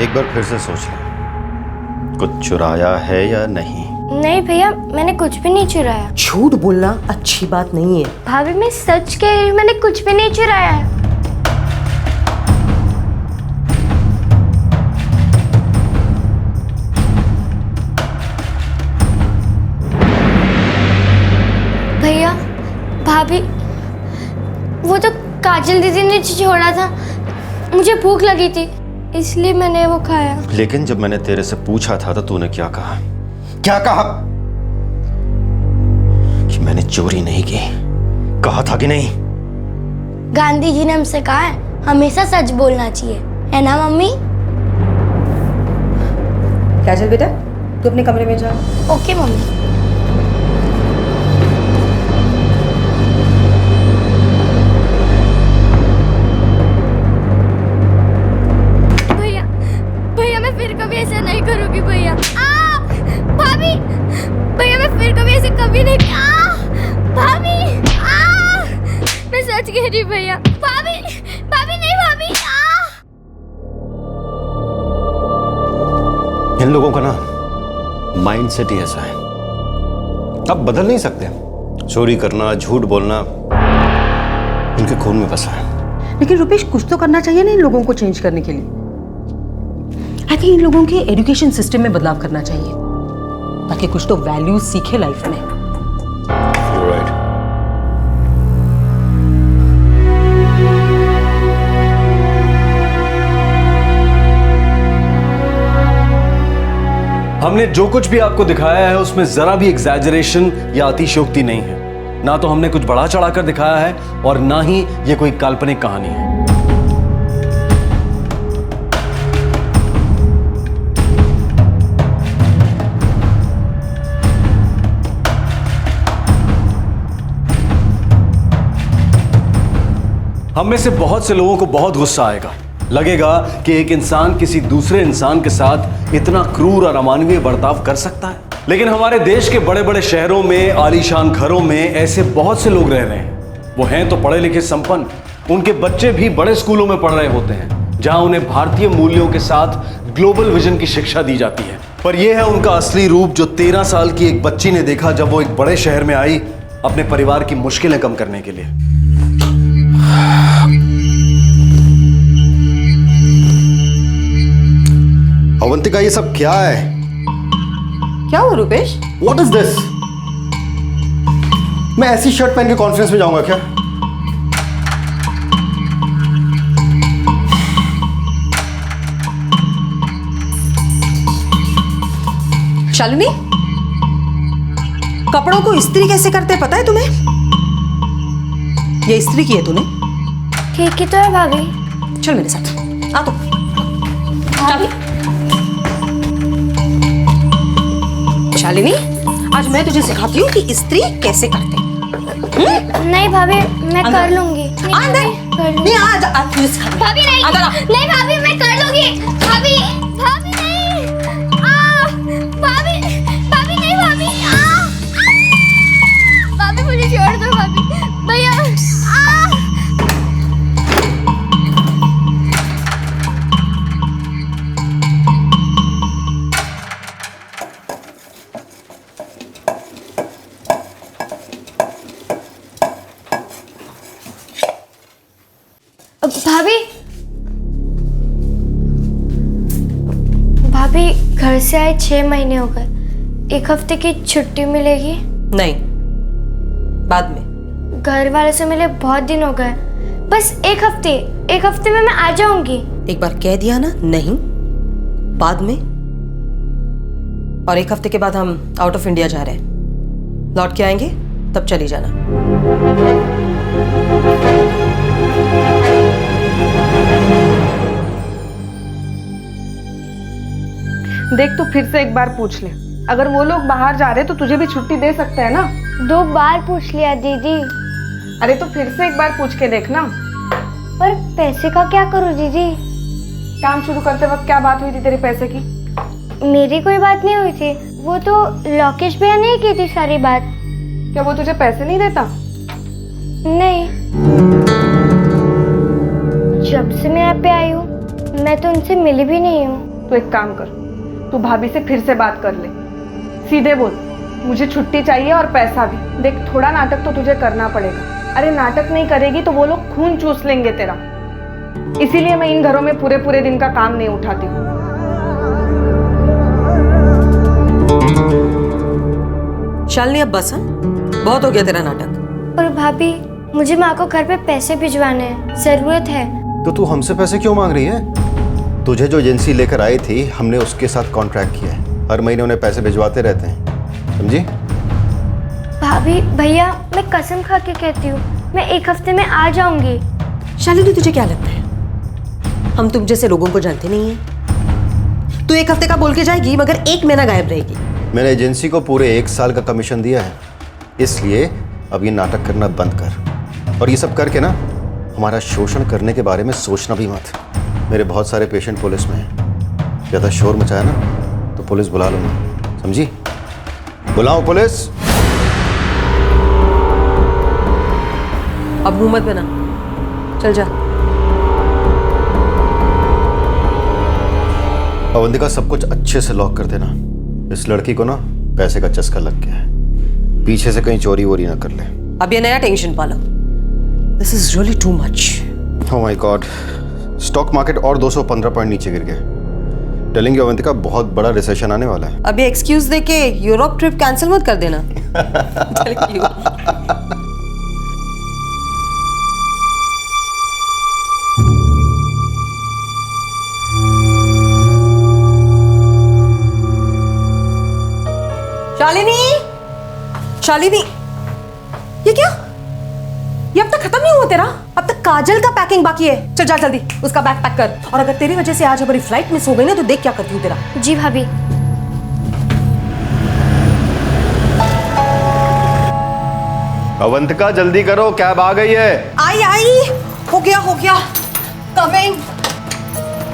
एक बार फिर से सोच लो, कुछ चुराया है या नहीं? नहीं भैया, मैंने कुछ भी नहीं चुराया। झूठ बोलना अच्छी बात नहीं है। भाभी मैं सच कह रही हूँ, मैंने कुछ भी नहीं चुराया है। भैया भाभी, वो तो काजल दीदी ने छोड़ा था, मुझे भूख लगी थी इसलिए मैंने वो खाया। लेकिन जब मैंने तेरे से पूछा था तो तूने क्या कहा? क्या कहा? कि मैंने चोरी नहीं की, कहा था कि नहीं? गांधी जी ने हमसे कहा है हमेशा सच बोलना चाहिए, है ना मम्मी? काजल बेटा, तू अपने कमरे में जा। Okay mummy. भैया मैं फिर कभी ऐसा नहीं करूंगी भैया। भाभी, भैया मैं फिर कभी ऐसे कभी नहीं। भाभी, मैं सच कह रही भैया। भाभी, भाभी नहीं भाभी। इन लोगों का ना माइंड सेट ही ऐसा है, अब बदल नहीं सकते। चोरी करना, झूठ बोलना उनके खून में बसा है। लेकिन रुपेश, कुछ तो करना चाहिए ना इन लोगों को चेंज करने के लिए। आई थिंक इन लोगों के एजुकेशन सिस्टम में बदलाव करना चाहिए ताकि कुछ तो वैल्यूज सीखे लाइफ में। You're right. हमने जो कुछ भी आपको दिखाया है उसमें जरा भी एग्जैजरेशन या अतिशयोक्ति नहीं है। ना तो हमने कुछ बढ़ा चढ़ाकर दिखाया है और ना ही ये कोई काल्पनिक कहानी है। हम में से बहुत से लोगों को बहुत गुस्सा आएगा, लगेगा कि एक इंसान किसी दूसरे इंसान के साथ इतना क्रूर और अमानवीय बर्ताव कर सकता है। लेकिन हमारे देश के बड़े बड़े शहरों में, आलीशान घरों में ऐसे बहुत से लोग रह रहे हैं। वो हैं तो पढ़े लिखे संपन्न, उनके बच्चे भी बड़े स्कूलों में पढ़ रहे होते हैं जहां उन्हें भारतीय मूल्यों के साथ ग्लोबल विजन की शिक्षा दी जाती है। पर यह है उनका असली रूप जो 13 साल की एक बच्ची ने देखा जब वो एक बड़े शहर में आई अपने परिवार की मुश्किलें कम करने के लिए। अवंतिका, ये सब क्या है? क्या हुआ रुपेश? What is this? मैं ऐसी शर्ट पहन के कॉन्फ्रेंस में जाऊंगा क्या? शालिनी, कपड़ों को इस्त्री कैसे करते पता है तुम्हें? ये इस्त्री की है तूने? ठीक ही तो है भाभी। चल मेरे साथ आ तो। चल। शालिनी, आज मैं तुझे सिखाती हूँ कि इस्त्री कैसे करते हैं। नहीं भाभी, मैं कर लूंगी। नहीं, आज तुझे सिखाती हूँ। भाभी नहीं, नहीं भाभी, मैं कर लूंगी। भाभी, भाभी नहीं, भाभी, भाभी नहीं, भाभी, भाभी मुझे छोड़ दो भाभी, भैया। भाभी, भाभी घर से आए 6 महीने हो गए, 1 हफ्ते की छुट्टी मिलेगी? नहीं, बाद में। घर वाले से मिले बहुत दिन हो गए, बस 1 हफ्ते में मैं आ जाऊंगी। एक बार कह दिया ना नहीं, बाद में। और 1 हफ्ते के बाद हम आउट ऑफ इंडिया जा रहे हैं, लौट के आएंगे तब चली जाना। देख, तो फिर से एक बार पूछ ले, अगर वो लोग बाहर जा रहे तो तुझे भी छुट्टी दे सकते हैं ना? 2 बार पूछ लिया दीदी। अरे तो फिर से एक बार पूछ के देखना। पर पैसे का क्या करूं दीदी? काम शुरू करते वक्त क्या बात हुई थी तेरे पैसे की? मेरी कोई बात नहीं हुई थी, वो तो लोकेश भैया ने की थी सारी बात। क्या वो तुझे पैसे नहीं देता? नहीं, जब से मैं यहाँ पे आई हूँ मैं तो उनसे मिली भी नहीं हूँ। तो एक काम कर, तू भाभी से फिर से बात कर ले, सीधे बोल मुझे छुट्टी चाहिए और पैसा भी। देख, थोड़ा नाटक तो तुझे करना पड़ेगा। अरे नाटक नहीं करेगी तो वो लोग खून चूस लेंगे तेरा। इसीलिए मैं इन घरों में पूरे पूरे दिन का काम नहीं उठाती हूँ। शालिनी, अब बस, बहुत हो गया तेरा नाटक। पर भाभी, मुझे माँ को घर पे पैसे भिजवाने हैं, जरूरत है। तो तू हमसे पैसे क्यों मांग रही है? तुझे जो एजेंसी लेकर आई थी, हमने उसके साथ कॉन्ट्रैक्ट किया है, हर महीने उन्हें पैसे भिजवाते रहते हैं, समझी? भाभी, भैया, मैं कसम खा के कहती हूँ, मैं 1 हफ्ते में आ जाऊंगी। शालिनी, तुझे क्या लगता है हम तुम जैसे लोगों को जानते नहीं है? तू 1 हफ्ते का बोल के जाएगी मगर 1 महीना गायब रहेगी। मैंने एजेंसी को पूरे 1 साल का कमीशन दिया है, इसलिए अब ये नाटक करना बंद कर। और ये सब करके ना हमारा शोषण करने के बारे में सोचना भी मत। मेरे बहुत सारे पेशेंट पुलिस में हैं, ज़्यादा शोर मचाया ना तो पुलिस बुला लूँगा, समझी? बुलाओ पुलिस। अब मुंह मत बना, चल जा। अवंतिका, सब कुछ अच्छे से लॉक कर देना। इस लड़की को ना पैसे का चस्का लग गया है, पीछे से कहीं चोरी वोरी ना कर ले। अब ये नया टेंशन पालो। This is really too much. Oh my God, stock market और 215 पॉइंट नीचे गिर गए। टेलिंग यू अवंतिका, बहुत बड़ा रिसेशन आने वाला है। अभी एक्सक्यूज दे के यूरोप ट्रिप कैंसिल मत कर देना। शालिनी, ये क्या? ये अब तक खत्म नहीं हुआ तेरा? अब तक काजल का पैकिंग बाकी है। चल जा जल्दी, उसका बैग पैक कर। और अगर तेरी वजह से आज हमारी फ्लाइट मिस हो गई ना तो देख क्या करती हूँ तेरा। जी भाभी। अवंतिका जल्दी करो, कैब आ गई है। आई आई, हो गया कमिंग,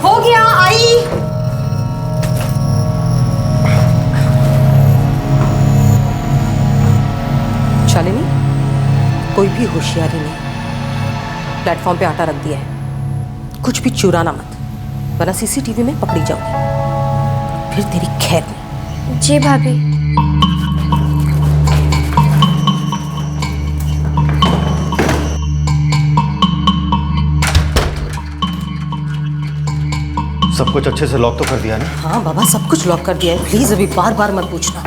हो गया आई। शालिनी, कोई भी होशियारी नहीं, प्लेटफॉर्म पे आटा रख दिया है, कुछ भी चुराना मत, वरना सीसीटीवी में पकड़ी जाओगी, फिर तेरी खैर नहीं। जी भाभी। सब कुछ अच्छे से लॉक तो कर दिया ना? हाँ बाबा, सब कुछ लॉक कर दिया है। प्लीज अभी बार बार मत पूछना।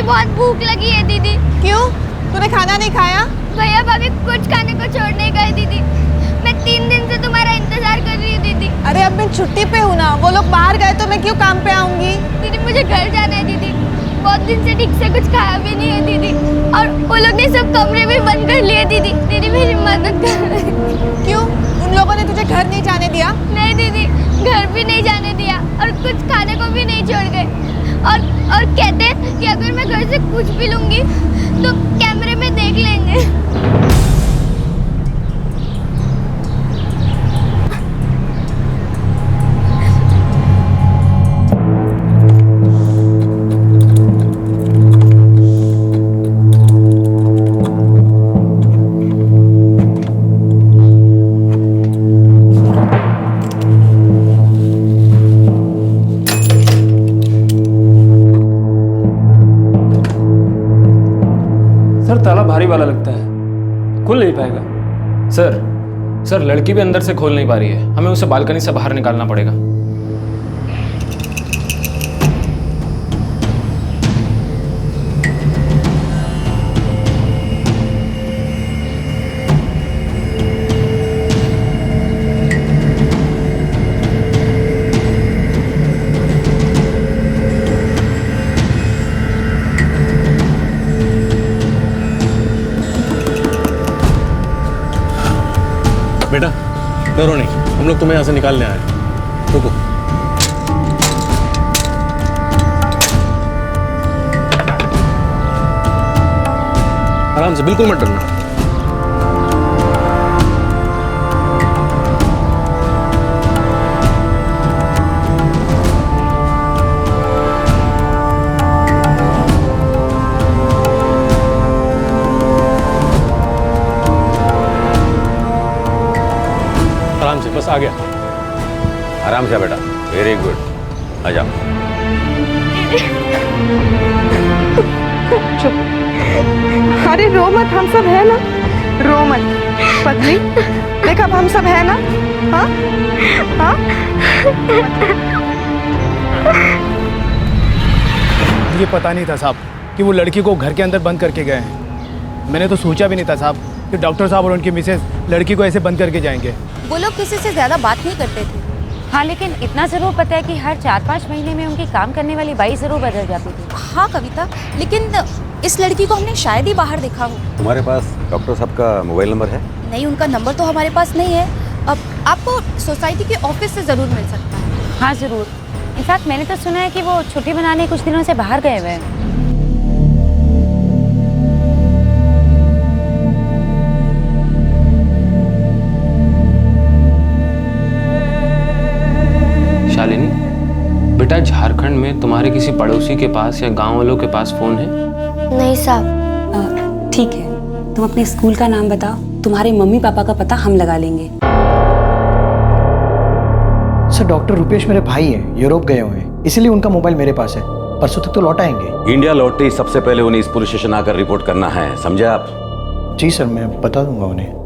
बहुत भूख लगी है दीदी। क्यों? तूने खाना नहीं खाया? भैया भाभी कुछ खाने को छोड़ नहीं गए दीदी। मैं 3 दिन से तुम्हारा इंतजार कर रही हूँ दीदी। अरे अब मैं छुट्टी पे हूँ ना, वो लोग बाहर गए तो मैं क्यों काम पे आऊंगी? दीदी मुझे घर जाना है दीदी, बहुत दिन से ठीक से कुछ खाया भी नहीं है दीदी, और वो लोग ने सब कमरे भी बंद कर लिए दीदी। दीदी मेरी मदद कर। क्यों? उन लोगों ने तुझे घर नहीं जाने दिया? नहीं दीदी, घर भी नहीं जाने दिया और कुछ खाने को भी नहीं छोड़ गए, और कहते हैं कि अगर मैं घर से कुछ भी लूंगी तो कैमरे में देख लेंगे। सर ताला भारी वाला लगता है, खुल नहीं पाएगा। सर सर लड़की भी अंदर से खोल नहीं पा रही है, हमें उसे बालकनी से बाहर निकालना पड़ेगा। बेटा डरो नहीं, हम लोग तुम्हें यहाँ से निकालने आए हैं। रुको। आराम से, बिल्कुल मत डरना। आराम से, बस आ गया। आराम से बेटा, वेरी गुड, आ जाओ। चुप। अरे रो मत, हम सब है ना, रो मत। पत्नी देख, अब हम सब है ना। हाँ हाँ। मुझे पता नहीं था साहब कि वो लड़की को घर के अंदर बंद करके गए हैं। मैंने तो सोचा भी नहीं था साहब कि डॉक्टर साहब और उनकी मिसेज लड़की को ऐसे बंद करके जाएंगे। वो लोग किसी से ज्यादा बात नहीं करते थे। हाँ, लेकिन इतना जरूर पता है कि हर 4-5 महीने में उनकी काम करने वाली बाई जरूर बदल जाती थी। हाँ कविता, लेकिन इस लड़की को हमने शायद ही बाहर देखा हो। तुम्हारे पास डॉक्टर साहब का मोबाइल नंबर है? नहीं, उनका नंबर तो हमारे पास नहीं है। अब आपको सोसाइटी के ऑफिस से जरूर मिल सकता है। हाँ जरूर। इनफैक्ट मैंने तो सुना है कि वो छुट्टी मनाने कुछ दिनों से बाहर गए हुए हैं। शालिनी बेटा, झारखंड में तुम्हारे किसी पड़ोसी के पास या गांव वालों के पास फोन है? नहीं साहब। ठीक है, तुम अपने स्कूल का नाम बताओ, तुम्हारे मम्मी पापा का पता हम लगा लेंगे। सर डॉक्टर रुपेश मेरे भाई हैं, यूरोप गए हुए हैं, इसीलिए उनका मोबाइल मेरे पास है। परसों तक तो लौट आएंगे। इंडिया लौटते ही सबसे पहले उन्हें इस पुलिस स्टेशन आकर रिपोर्ट करना है, समझे आप? जी सर, मैं बता दूंगा उन्हें।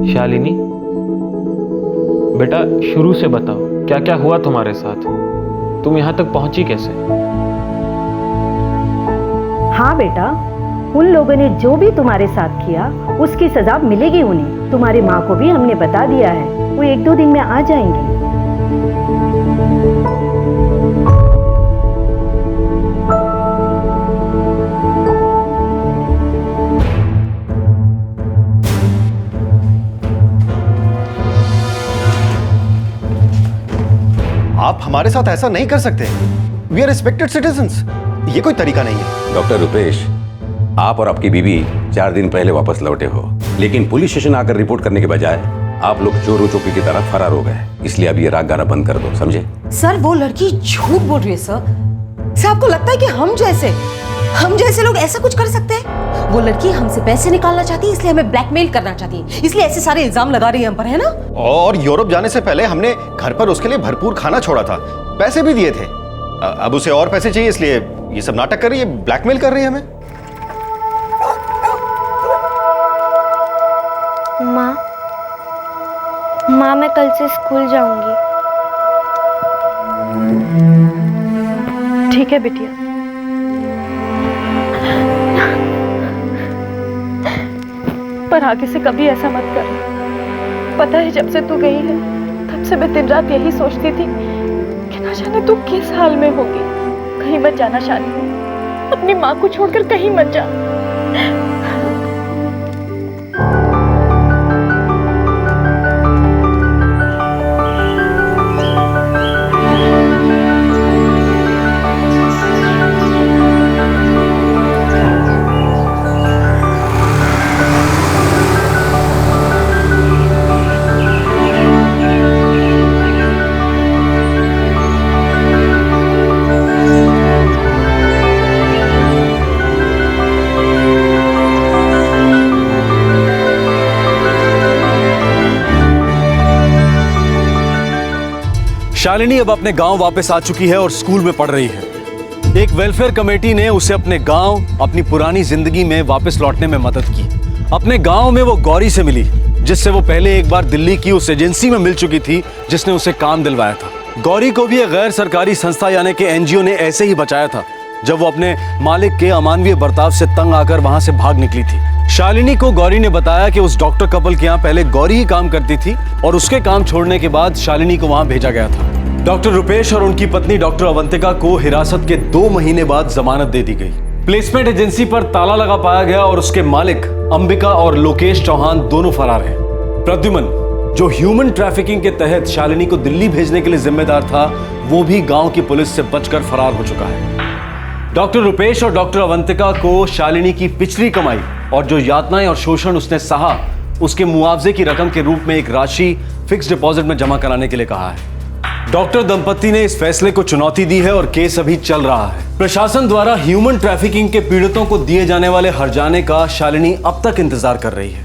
शालिनी बेटा, शुरू से बताओ क्या क्या हुआ तुम्हारे साथ, तुम यहाँ तक पहुंची कैसे? हाँ बेटा, उन लोगों ने जो भी तुम्हारे साथ किया उसकी सजा मिलेगी उन्हें। तुम्हारी माँ को भी हमने बता दिया है, वो 1-2 दिन में आ जाएंगी। आप हमारे साथ ऐसा नहीं कर सकते। We are respected citizens. ये कोई तरीका नहीं है। डॉक्टर रुपेश, आप और आपकी बीवी 4 दिन पहले वापस लौटे हो, लेकिन पुलिस स्टेशन आकर रिपोर्ट करने के बजाय आप लोग चोर चौकी की तरह फरार हो गए। इसलिए अब ये राग गाना बंद कर दो, समझे? सर वो लड़की झूठ बोल रही है सर। आपको लगता है कि हम जैसे लोग ऐसा कुछ कर सकते हैं? वो लड़की हमसे पैसे निकालना चाहती है, इसलिए हमें ब्लैकमेल करना चाहती है, इसलिए ऐसे सारे इल्जाम लगा रही है हम पर, है ना? और यूरोप जाने से पहले हमने घर पर उसके लिए भरपूर खाना छोड़ा था, पैसे भी दिए थे। अब उसे और पैसे चाहिए, इसलिए ये सब नाटक कर रही है, ब्लैकमेल कर रही है हमें। माँ मैं कल से स्कूल जाऊंगी। ठीक है बिटिया। पर आगे से कभी ऐसा मत कर। पता है जब से तू गई है तब से मैं दिन रात यही सोचती थी कि ना जाने तू किस हाल में होगी। कहीं मत जाना शालिनी, अपनी माँ को छोड़कर कहीं मत जा। शालिनी अब अपने गांव वापस आ चुकी है और स्कूल में पढ़ रही है। एक वेलफेयर कमेटी ने उसे अपने गांव, अपनी पुरानी जिंदगी में वापस लौटने में मदद की। अपने गांव में वो गौरी से मिली, जिससे वो पहले एक बार दिल्ली की उस एजेंसी में मिल चुकी थी जिसने उसे काम दिलवाया था। गौरी को भी एक गैर सरकारी संस्था यानी कि एनजीओ ने ऐसे ही बचाया था जब वो अपने मालिक के अमानवीय बर्ताव से तंग आकर वहां से भाग निकली थी। शालिनी को गौरी ने बताया कि उस डॉक्टर कपल के यहाँ पहले गौरी ही काम करती थी और उसके काम छोड़ने के बाद शालिनी को वहां भेजा गया था। डॉक्टर रुपेश और उनकी पत्नी डॉक्टर अवंतिका को हिरासत के 2 महीने बाद जमानत दे दी गई। प्लेसमेंट एजेंसी पर ताला लगा पाया गया और उसके मालिक अंबिका और लोकेश चौहान दोनों फरार हैं। प्रद्युमन, जो ह्यूमन ट्रैफिकिंग के तहत शालिनी को दिल्ली भेजने के लिए जिम्मेदार था, वो भी गांव की पुलिस से बचकर फरार हो चुका है। डॉक्टर रुपेश और डॉक्टर अवंतिका को शालिनी की पिछली कमाई और जो यातनाएं और शोषण उसने सहा, उसके मुआवजे की रकम के रूप में एक राशि फिक्स डिपॉजिट में जमा कराने के लिए कहा है। डॉक्टर दंपति ने इस फैसले को चुनौती दी है और केस अभी चल रहा है। प्रशासन द्वारा ह्यूमन ट्रैफिकिंग के पीड़ितों को दिए जाने वाले हर्जाने का शालिनी अब तक इंतजार कर रही है।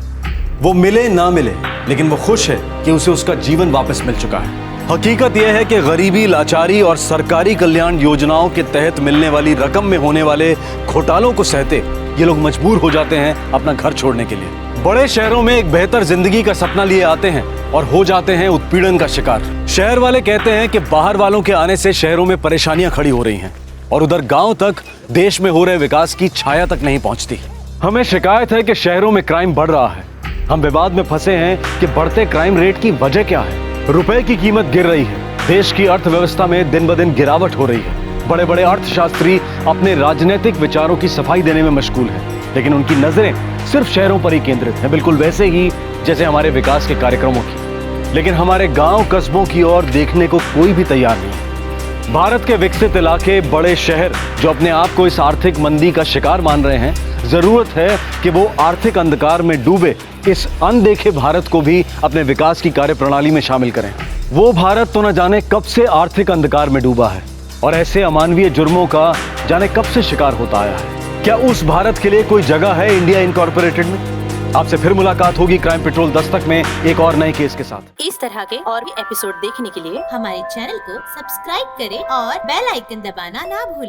वो मिले ना मिले, लेकिन वो खुश है कि उसे उसका जीवन वापस मिल चुका है। हकीकत यह है कि गरीबी, लाचारी और सरकारी कल्याण योजनाओं के तहत मिलने वाली रकम में होने वाले घोटालों को सहते ये लोग मजबूर हो जाते हैं अपना घर छोड़ने के लिए। बड़े शहरों में एक बेहतर जिंदगी का सपना लिए आते हैं और हो जाते हैं उत्पीड़न का शिकार। शहर वाले कहते हैं कि बाहर वालों के आने से शहरों में परेशानियां खड़ी हो रही हैं और उधर गांव तक देश में हो रहे विकास की छाया तक नहीं पहुंचती। हमें शिकायत है कि शहरों में क्राइम बढ़ रहा है। हम विवाद में फंसे हैं कि बढ़ते क्राइम रेट की वजह क्या है। रुपए की कीमत गिर रही है, देश की अर्थव्यवस्था में दिन ब दिन गिरावट हो रही है। बड़े बड़े अर्थशास्त्री अपने राजनीतिक विचारों की सफाई देने में मशगूल हैं, लेकिन उनकी नजरें सिर्फ शहरों पर ही केंद्रित हैं, बिल्कुल वैसे ही जैसे हमारे विकास के कार्यक्रमों की। लेकिन हमारे गांव कस्बों की ओर देखने को कोई भी तैयार नहीं। भारत के विकसित इलाके, बड़े शहर जो अपने आप को इस आर्थिक मंदी का शिकार मान रहे हैं, जरूरत है कि वो आर्थिक अंधकार में डूबे इस अनदेखे भारत को भी अपने विकास की कार्यप्रणाली में शामिल करें। वो भारत तो न जाने कब से आर्थिक अंधकार में डूबा है और ऐसे अमानवीय जुर्मों का जाने कब से शिकार होता आया है। क्या उस भारत के लिए कोई जगह है इंडिया इनकॉर्पोरेटेड में? आपसे फिर मुलाकात होगी क्राइम पेट्रोल दस्तक में एक और नए केस के साथ। इस तरह के और भी एपिसोड देखने के लिए हमारे चैनल को सब्सक्राइब करें और बेल आइकन दबाना ना भूलें।